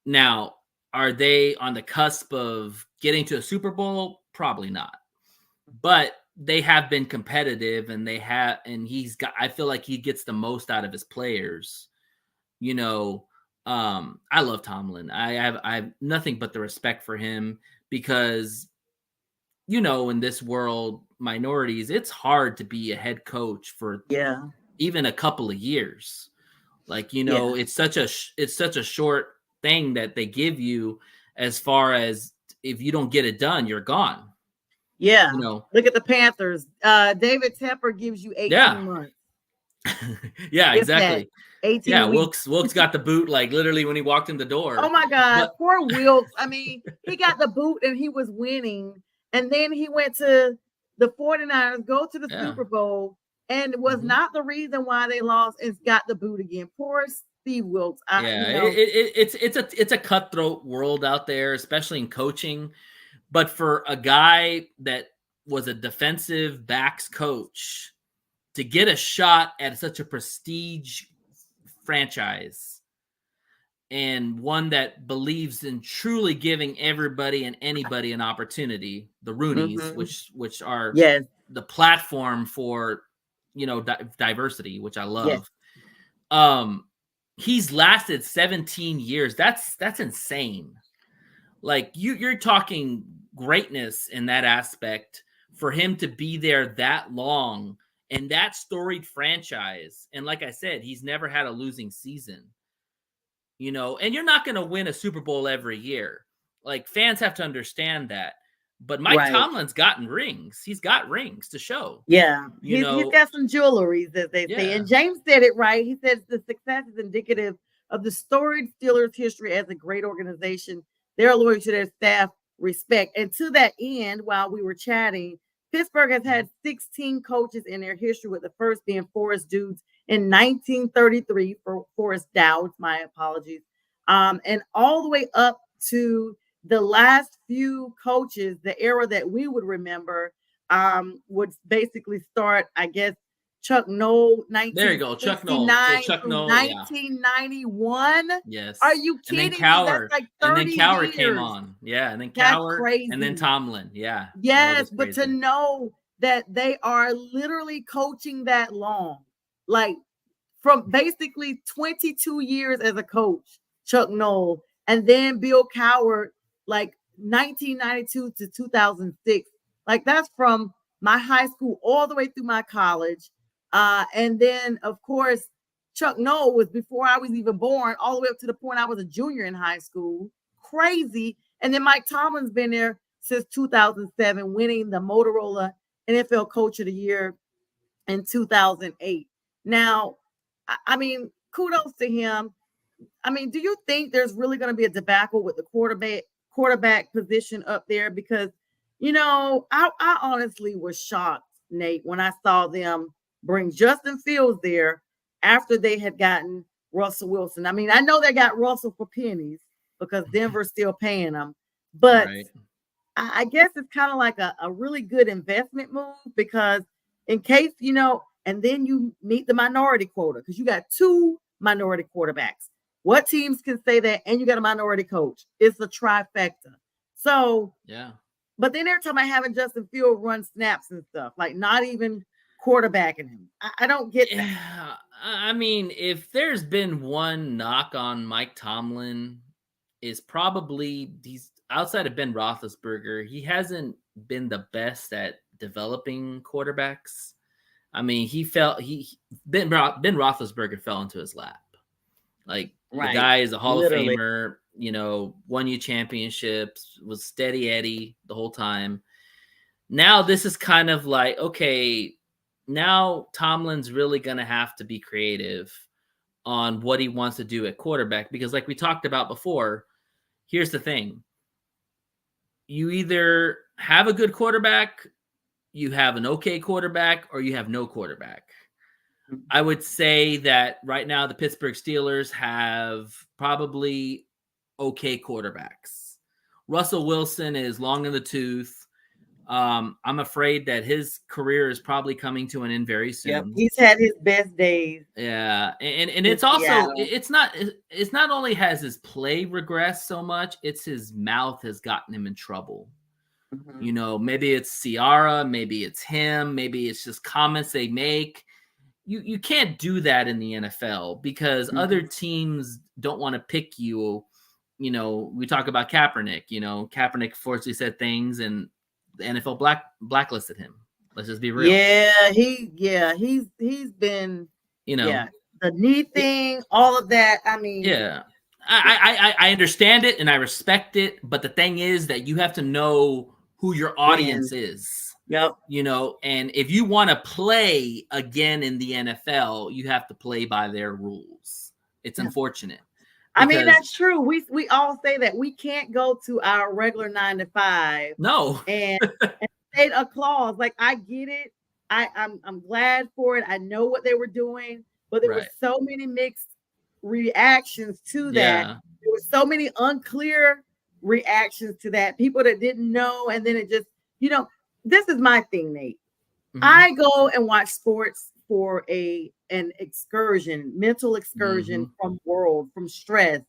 Speaker 4: Now, are they on the cusp of getting to a Super Bowl? Probably not. But they have been competitive, and I feel like he gets the most out of his players. You know, I love Tomlin. I have nothing but the respect for him because, you know, in this world, minorities, it's hard to be a head coach for even a couple of years. Like, you know, it's such a short thing that they give you, as far as if you don't get it done, you're gone.
Speaker 3: Yeah.
Speaker 4: You know,
Speaker 3: look at the Panthers. David Tepper gives you 18 months.
Speaker 4: Yeah, exactly.
Speaker 3: 18 weeks.
Speaker 4: Wilkes got the boot like literally when he walked in the door.
Speaker 3: Oh my God, poor Wilkes. I mean, he got the boot and he was winning. And then he went to the 49ers, go to the Super Bowl, and was not the reason why they lost, and got the boot again. Poor Steve Wilkes.
Speaker 4: It's a cutthroat world out there, especially in coaching. But for a guy that was a defensive backs coach to get a shot at such a prestige franchise, and one that believes in truly giving everybody and anybody an opportunity, the Roonies, which are the platform for, you know, diversity, which I love. He's lasted 17 years. That's insane. Like you're talking greatness in that aspect for him to be there that long and that storied franchise. And like I said, he's never had a losing season. You know, and you're not going to win a Super Bowl every year. Like, fans have to understand that. But Mike Tomlin's gotten rings. He's got rings to show.
Speaker 3: Yeah. He's got some jewelry, as they say. And James said it right. He says the success is indicative of the storied Steelers history as a great organization. They're loyal to their staff, respect. And to that end, while we were chatting, Pittsburgh has had 16 coaches in their history, with the first being Forrest Dudes in 1933 for Forrest Dowd, my apologies. And all the way up to the last few coaches, the era that we would remember, would basically start, I guess, Chuck Noll, 1991.
Speaker 4: Yes.
Speaker 3: Are you kidding?
Speaker 4: And then Cowher.
Speaker 3: That's like 30
Speaker 4: and then Cowher
Speaker 3: years.
Speaker 4: came on. Yeah. And then
Speaker 3: That's
Speaker 4: Cowher.
Speaker 3: crazy.
Speaker 4: And then Tomlin. Yeah.
Speaker 3: Yes, but to know that they are literally coaching that long, like from basically 22 years as a coach, Chuck Noll, and then Bill Cowher, like 1992 to 2006. Like that's from my high school all the way through my college. And then, of course, Chuck Noll was before I was even born, all the way up to the point I was a junior in high school. Crazy. And then Mike Tomlin's been there since 2007, winning the Motorola NFL Coach of the Year in 2008. Now, I mean, kudos to him. I mean, do you think there's really going to be a debacle with the quarterback position up there? Because, you know, I honestly was shocked, Nate, when I saw them bring Justin Fields there after they had gotten Russell Wilson. I mean, I know they got Russell for pennies because Denver's still paying them, but I guess it's kind of like a really good investment move, because in case, you know, and then you meet the minority quota, because you got 2 minority quarterbacks. What teams can say that? And you got a minority coach. It's a trifecta. So, but then they're talking about having Justin Fields run snaps and stuff, like not even quarterbacking him. I don't get that.
Speaker 4: Yeah. I mean, if there's been one knock on Mike Tomlin, is probably he's outside of Ben Roethlisberger, he hasn't been the best at developing quarterbacks. I mean, Ben Roethlisberger fell into his lap. Like, the guy is a Hall of Famer, you know, won you championships, was steady Eddie the whole time. Now this is kind of like, okay, now Tomlin's really going to have to be creative on what he wants to do at quarterback, because like we talked about before, here's the thing. You either have a good quarterback, you have an okay quarterback, or you have no quarterback. I would say that right now the Pittsburgh Steelers have probably okay quarterbacks. Russell Wilson is long in the tooth. I'm afraid that his career is probably coming to an end very soon.
Speaker 3: Yep, he's had his best days.
Speaker 4: Yeah, and it's also it's not only has his play regressed so much, it's his mouth has gotten him in trouble.
Speaker 3: Mm-hmm.
Speaker 4: You know, maybe it's Ciara, maybe it's him, maybe it's just comments they make. You can't do that in the NFL because other teams don't want to pick you. You know, we talk about Kaepernick. You know, Kaepernick fortunately said things, and the NFL blacklisted him. Let's just be real.
Speaker 3: Yeah, he's been,
Speaker 4: you know,
Speaker 3: the knee thing, all of that. I mean,
Speaker 4: yeah, I understand it and I respect it, but the thing is that you have to know who your audience is.
Speaker 3: Yep.
Speaker 4: You know, and if you want to play again in the NFL, you have to play by their rules. It's unfortunate.
Speaker 3: I mean, that's true. We all say that we can't go to our regular 9 to 5.
Speaker 4: No.
Speaker 3: And state a clause. Like, I get it. I'm glad for it. I know what they were doing, but there were so many mixed reactions to that. There were so many unclear reactions to that. People that didn't know, and then it just, this is my thing, Nate. I go and watch sports for an excursion, mental excursion from stress.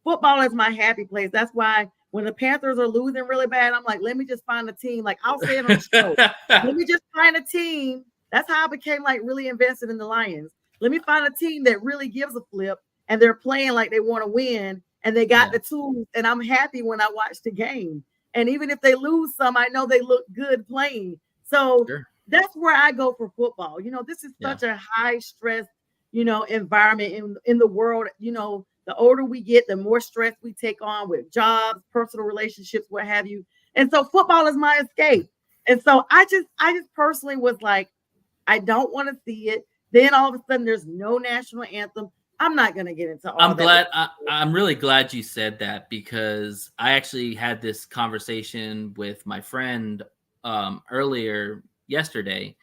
Speaker 3: Football is my happy place. That's why when the Panthers are losing really bad, I'm like, let me just find a team. Like, I'll say it on the show. Let me just find a team. That's how I became like really invested in the Lions. Let me find a team that really gives a flip and they're playing like they want to win and they got the tools. And I'm happy when I watch the game. And even if they lose some, I know they look good playing. So that's where I go for football. This is such a high stress, environment in the world. The older we get, the more stress we take on with jobs, personal relationships, what have you. And so football is my escape. And so I just personally was like, I don't want to see it. Then all of a sudden there's no national anthem. I'm not going to get into all that.
Speaker 4: I'm really glad you said that because I actually had this conversation with my friend earlier yesterday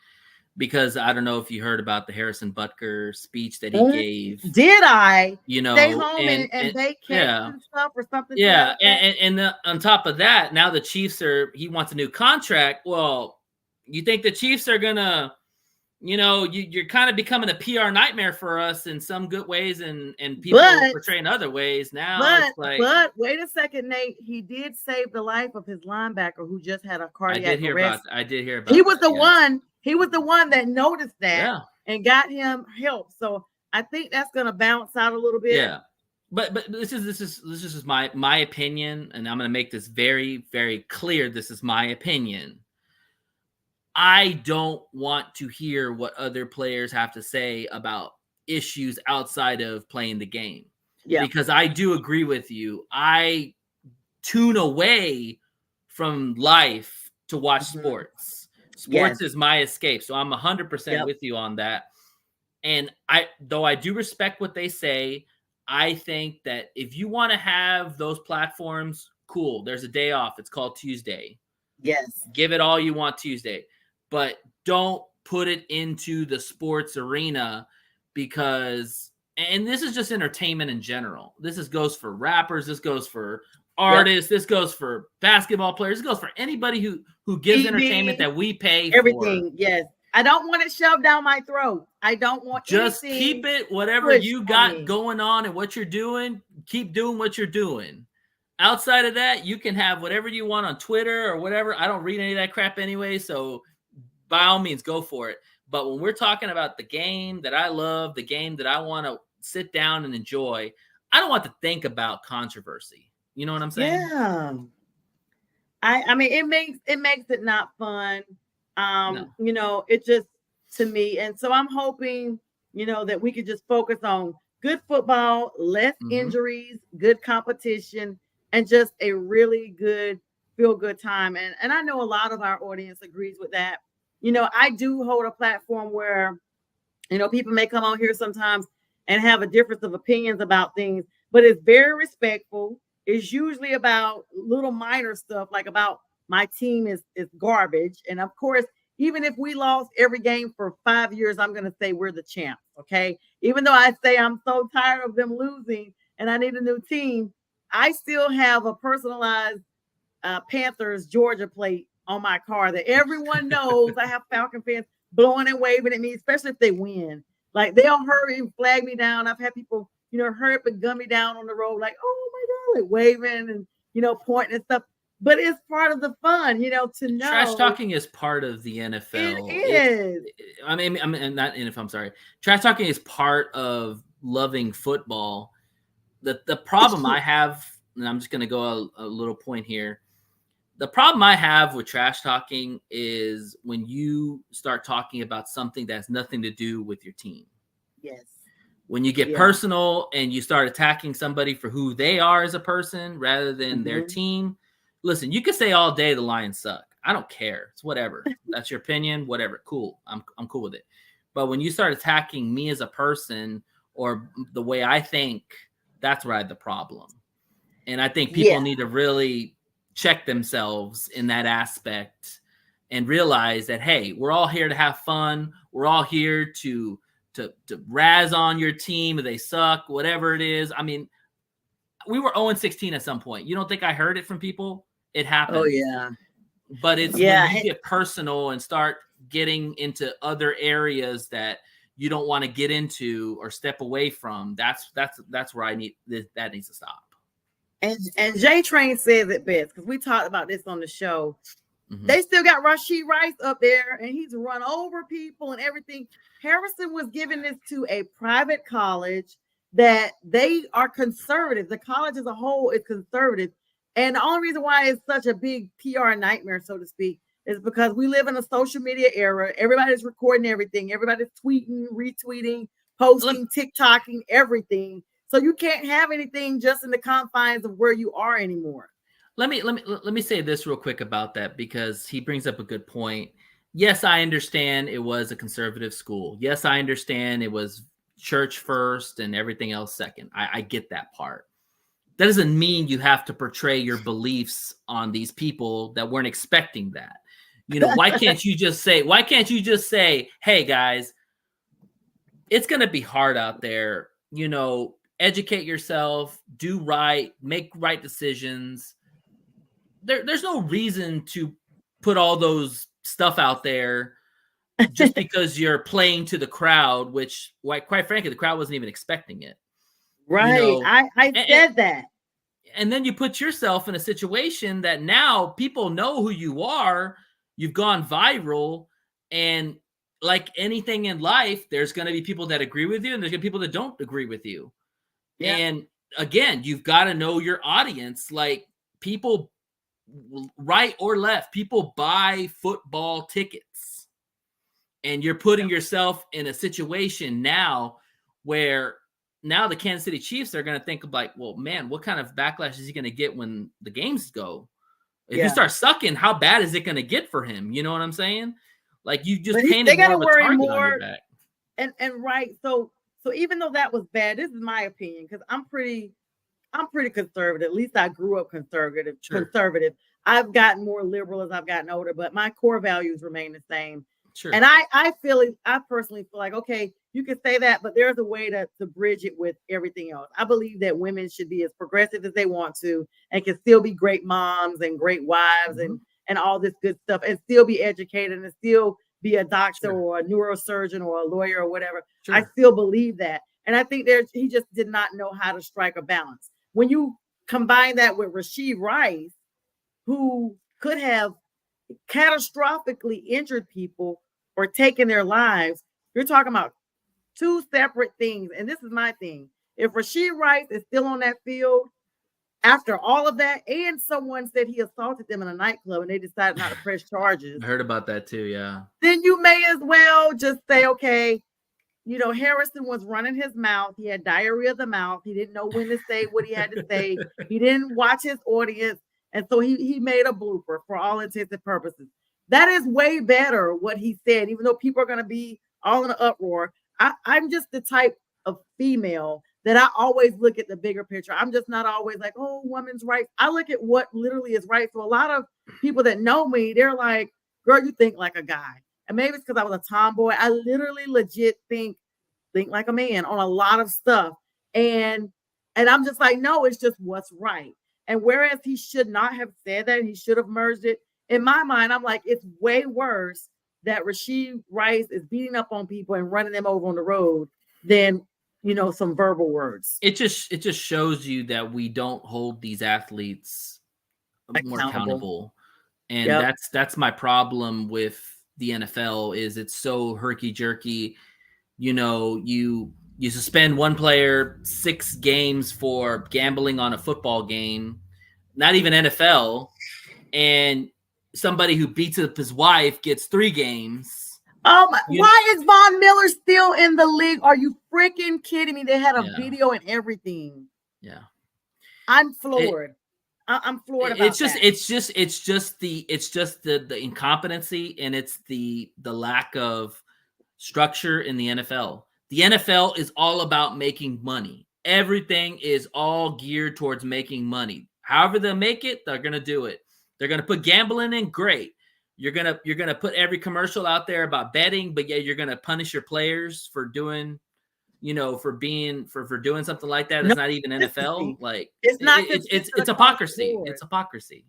Speaker 4: because I don't know if you heard about the Harrison Butker speech that he gave.
Speaker 3: Did I?
Speaker 4: Stay
Speaker 3: home and bake cakes and stuff or something?
Speaker 4: Yeah, and on top of that, now the Chiefs he wants a new contract. Well, you think the Chiefs are gonna, you're kind of becoming a PR nightmare for us in some good ways and people portraying other ways. Now
Speaker 3: but wait a second, Nate. He did save the life of his linebacker who just had a cardiac arrest.
Speaker 4: I did hear about
Speaker 3: he was the one. He was the one that noticed that and got him help. So I think that's gonna bounce out a little bit.
Speaker 4: Yeah. But this is my opinion, and I'm gonna make this very, very clear. This is my opinion. I don't want to hear what other players have to say about issues outside of playing the game. Yeah. Because I do agree with you. I tune away from life to watch sports. Sports is my escape. So I'm 100% with you on that. And though I do respect what they say, I think that if you want to have those platforms, cool. There's a day off. It's called Tuesday.
Speaker 3: Yes.
Speaker 4: Give it all you want Tuesday. But don't put it into the sports arena because, and this is just entertainment in general. This goes for rappers. This goes for artists. This goes for basketball players. This goes for anybody who gives entertainment that we pay
Speaker 3: everything.
Speaker 4: For.
Speaker 3: Yes. I don't want it shoved down my throat. I don't want
Speaker 4: just keep it whatever you got going on and what you're doing. Keep doing what you're doing. Outside of that, you can have whatever you want on Twitter or whatever. I don't read any of that crap anyway, so by all means, go for it. But when we're talking about the game that I love, the game that I want to sit down and enjoy, I don't want to think about controversy. You know what I'm saying?
Speaker 3: Yeah. I mean, it makes it not fun. No. It just, to me. And so I'm hoping, that we could just focus on good football, less injuries, good competition, and just a really good, feel good time. And I know a lot of our audience agrees with that. I do hold a platform where, people may come on here sometimes and have a difference of opinions about things, but it's very respectful. It's usually about little minor stuff, like about my team is garbage. And of course, even if we lost every game for 5 years, I'm going to say we're the champs. Okay. Even though I say I'm so tired of them losing and I need a new team, I still have a personalized Panthers Georgia plate on my car that everyone knows. I have Falcon fans blowing and waving at me, especially if they win. Like they'll hurry and flag me down. I've had people, hurry up and gun me down on the road, like, oh my God, like waving and pointing and stuff. But it's part of the fun, to know.
Speaker 4: Trash talking is part of the NFL.
Speaker 3: It is.
Speaker 4: I mean, not NFL, I'm sorry. Trash talking is part of loving football. The problem I have, and I'm just going to go a little point here. The problem I have with trash talking is when you start talking about something that has nothing to do with your team.
Speaker 3: Yes.
Speaker 4: When you get personal and you start attacking somebody for who they are as a person rather than their team. Listen, you could say all day the Lions suck. I don't care. It's whatever. That's your opinion. Whatever. Cool. I'm cool with it. But when you start attacking me as a person or the way I think, that's where I have the problem. And I think people need to really check themselves in that aspect and realize that, hey, we're all here to have fun. We're all here to razz on your team if they suck, whatever it is. I mean, we were 0-16 at some point. You don't think I heard it from people? It happened.
Speaker 3: Oh, yeah.
Speaker 4: But it's when you get personal and start getting into other areas that you don't want to get into or step away from. That's where that needs to stop.
Speaker 3: And J Train says it best, because we talked about this on the show. They still got Rashee Rice up there, and he's run over people and everything. Harrison was giving this to a private college that they are conservative. The college as a whole is conservative. And the only reason why it's such a big PR nightmare, so to speak, is because we live in a social media era. Everybody's recording everything. Everybody's tweeting, retweeting, posting, TikToking, everything. So you can't have anything just in the confines of where you are anymore.
Speaker 4: Let me say this real quick about that, because he brings up a good point. Yes, I understand it was a conservative school. Yes, I understand it was church first and everything else second. I get that part. That doesn't mean you have to portray your beliefs on these people that weren't expecting that. Why can't you just say, hey guys, it's going to be hard out there. Educate yourself, do right, make right decisions. There's no reason to put all those stuff out there just because you're playing to the crowd, which, quite frankly, the crowd wasn't even expecting it.
Speaker 3: Right. I said that.
Speaker 4: And then you put yourself in a situation that now people know who you are. You've gone viral. And like anything in life, there's going to be people that agree with you and there's going to be people that don't agree with you. Yeah. And again, you've got to know your audience. Like, people, right or left, people buy football tickets. And you're putting yourself in a situation now where now the Kansas City Chiefs are going to think of like, well, man, what kind of backlash is he going to get when the games go? If you start sucking, how bad is it going to get for him? You know what I'm saying? Like, you just painted more of a target on your back.
Speaker 3: And right. So even though that was bad, this is my opinion, because I'm pretty conservative. At least I grew up conservative.
Speaker 4: Sure.
Speaker 3: I've gotten more liberal as I've gotten older, but my core values remain the same.
Speaker 4: Sure.
Speaker 3: And I personally feel like, okay, you can say that, but there's a way to bridge it with everything else. I believe that women should be as progressive as they want to and can still be great moms and great wives and all this good stuff, and still be educated and still be a doctor or a neurosurgeon or a lawyer or whatever. Sure. I still believe that. And I think he just did not know how to strike a balance. When you combine that with Rashee Rice, who could have catastrophically injured people or taken their lives, you're talking about two separate things. And this is my thing. If Rashee Rice is still on that field after all of that, and someone said he assaulted them in a nightclub and they decided not to press charges.
Speaker 4: I heard about that too, yeah.
Speaker 3: Then you may as well just say, okay, Harrison was running his mouth. He had diarrhea of the mouth. He didn't know when to say what he had to say. He didn't watch his audience. And so he made a blooper for all intents and purposes. That is way better what he said, even though people are going to be all in an uproar. I'm just the type of female that I always look at the bigger picture. I'm just not always like, oh, women's rights. I look at what literally is right. So a lot of people that know me, they're like, girl, you think like a guy. And maybe it's because I was a tomboy. I literally legit think like a man on a lot of stuff. And I'm just like, no, it's just what's right. And whereas he should not have said that, he should have merged it. In my mind, I'm like, it's way worse that Rashid Rice is beating up on people and running them over on the road than, some verbal words.
Speaker 4: It just shows you that we don't hold these athletes more accountable. And that's my problem with the NFL is it's so herky-jerky. You suspend one player 6 games for gambling on a football game, not even NFL, and somebody who beats up his wife gets 3 games.
Speaker 3: Oh my! Why is Von Miller still in the league? Are you freaking kidding me? They had a video and everything.
Speaker 4: Yeah,
Speaker 3: I'm floored. I'm floored about that.
Speaker 4: It's just the incompetency, and it's the lack of structure in the NFL. The NFL is all about making money. Everything is all geared towards making money. However they make it, they're gonna do it. They're gonna put gambling in. Great. You're gonna put every commercial out there about betting, but yeah, you're gonna punish your players for doing, for doing something like that. It's not even NFL. Like
Speaker 3: it's not.
Speaker 4: It's hypocrisy. It's hypocrisy.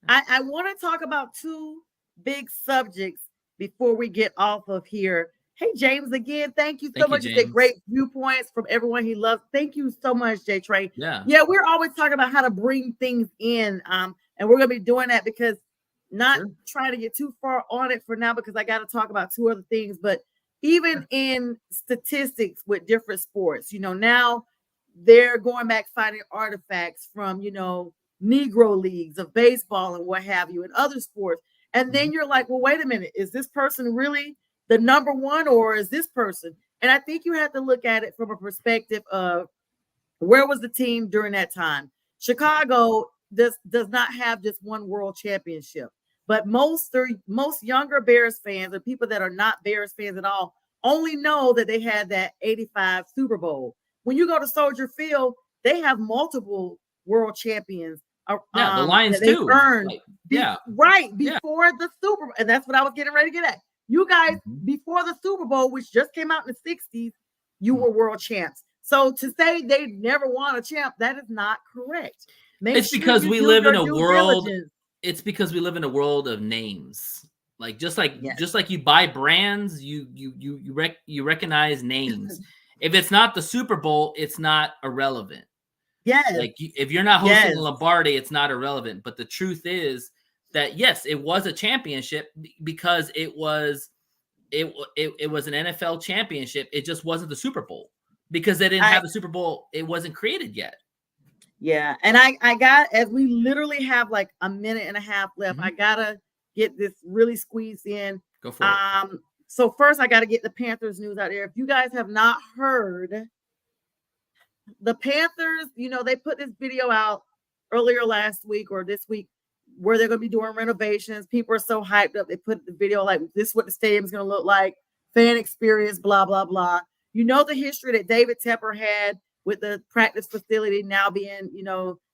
Speaker 3: I want to talk about 2 big subjects before we get off of here. Hey, James, again, thank you so much. You get great viewpoints from everyone he loves. Thank you so much, J. Trey.
Speaker 4: Yeah,
Speaker 3: we're always talking about how to bring things in, and we're gonna be doing that because. Not trying to get too far on it for now because I got to talk about 2 other things. But even in statistics with different sports, now they're going back finding artifacts from, Negro leagues of baseball and what have you and other sports. And then you're like, well, wait a minute. Is this person really the number one or is this person? And I think you have to look at it from a perspective of where was the team during that time? Chicago does not have just one world championship. But most younger Bears fans or people that are not Bears fans at all only know that they had that 85 Super Bowl. When you go to Soldier Field, they have multiple world champions.
Speaker 4: The Lions too.
Speaker 3: Earned before the Super Bowl. And that's what I was getting ready to get at. You guys, before the Super Bowl, which just came out in the 60s, you were world champs. So to say they never won a champ, that is not correct.
Speaker 4: It's because we live in a world. It's because we live in a world of names. Like just like you buy brands, you recognize names. If it's not the Super Bowl, it's not irrelevant.
Speaker 3: Yes.
Speaker 4: Like if you're not hosting the Lombardi, it's not irrelevant. But the truth is that yes, it was a championship because it was an NFL championship. It just wasn't the Super Bowl because they didn't have the Super Bowl. It wasn't created yet.
Speaker 3: Yeah. And I got, as we literally have like a minute and a half left, I got to get this really squeezed in.
Speaker 4: Go for it.
Speaker 3: So first I got to get the Panthers news out there. If you guys have not heard, the Panthers, they put this video out earlier last week or this week where they're going to be doing renovations. People are so hyped up. They put the video like, this is what the stadium's going to look like, fan experience, blah, blah, blah. The history that David Tepper had with the practice facility now being,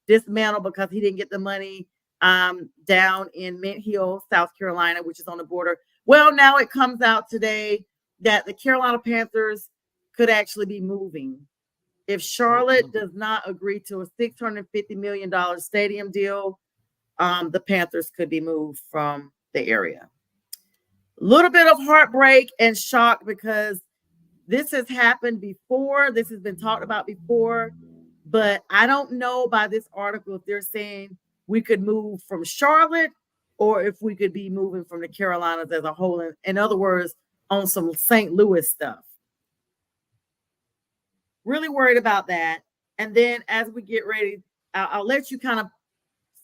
Speaker 3: dismantled because he didn't get the money down in Mint Hill, South Carolina, which is on the border. Well, now it comes out today that the Carolina Panthers could actually be moving. If Charlotte does not agree to a $650 million stadium deal, the Panthers could be moved from the area. A little bit of heartbreak and shock because this has happened before. This has been talked about before, but I don't know by this article if they're saying we could move from Charlotte or if we could be moving from the Carolinas as a whole. In other words, on some St. Louis stuff. Really worried about that. And then as we get ready, I'll let you kind of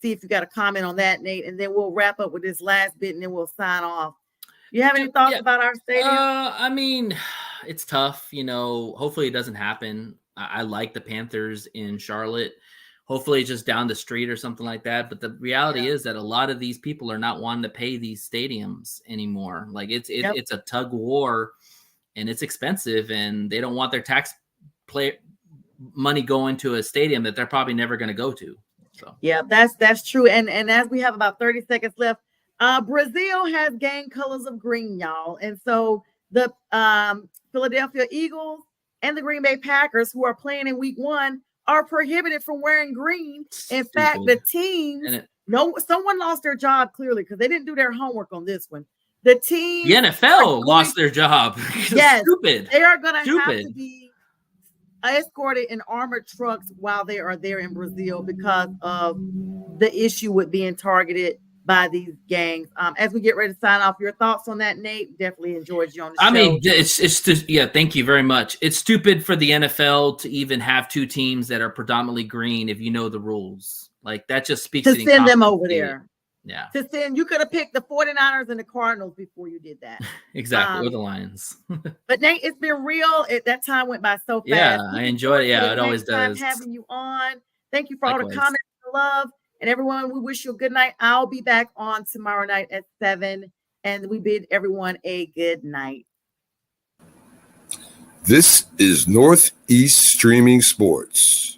Speaker 3: see if you got a comment on that, Nate, and then we'll wrap up with this last bit and then we'll sign off. You have any thoughts about our stadium?
Speaker 4: I mean, it's tough. Hopefully it doesn't happen. I like the Panthers in Charlotte. Hopefully it's just down the street or something like that. But the reality is that a lot of these people are not wanting to pay these stadiums anymore. Like it's a tug war and it's expensive and they don't want their money going to a stadium that they're probably never going to go to. So
Speaker 3: yeah, that's true. And as we have about 30 seconds left, Brazil has gained colors of green, y'all. And so the Philadelphia Eagles and the Green Bay Packers, who are playing in week 1, are prohibited from wearing green. In fact, the teams, someone lost their job clearly because they didn't do their homework on this one. The teams,
Speaker 4: the NFL lost their job.
Speaker 3: Yes,
Speaker 4: stupid.
Speaker 3: They are going to have to be escorted in armored trucks while they are there in Brazil because of the issue with being targeted by these gangs. As we get ready to sign off, your thoughts on that, Nate? Definitely enjoyed you on the show.
Speaker 4: I mean, it's just, thank you very much. It's stupid for the NFL to even have two teams that are predominantly green if you know the rules. Like, that just speaks
Speaker 3: to send them over there.
Speaker 4: Yeah.
Speaker 3: You could have picked the 49ers and the Cardinals before you did that.
Speaker 4: Exactly. Or the Lions.
Speaker 3: But Nate, it's been real. That time went by so fast.
Speaker 4: Yeah, I enjoyed it. Yeah, it always does.
Speaker 3: Having you on. Thank you for all the comments and love. And everyone, we wish you a good night. I'll be back on tomorrow night at 7. And we bid everyone a good night.
Speaker 2: This is Northeast Streaming Sports.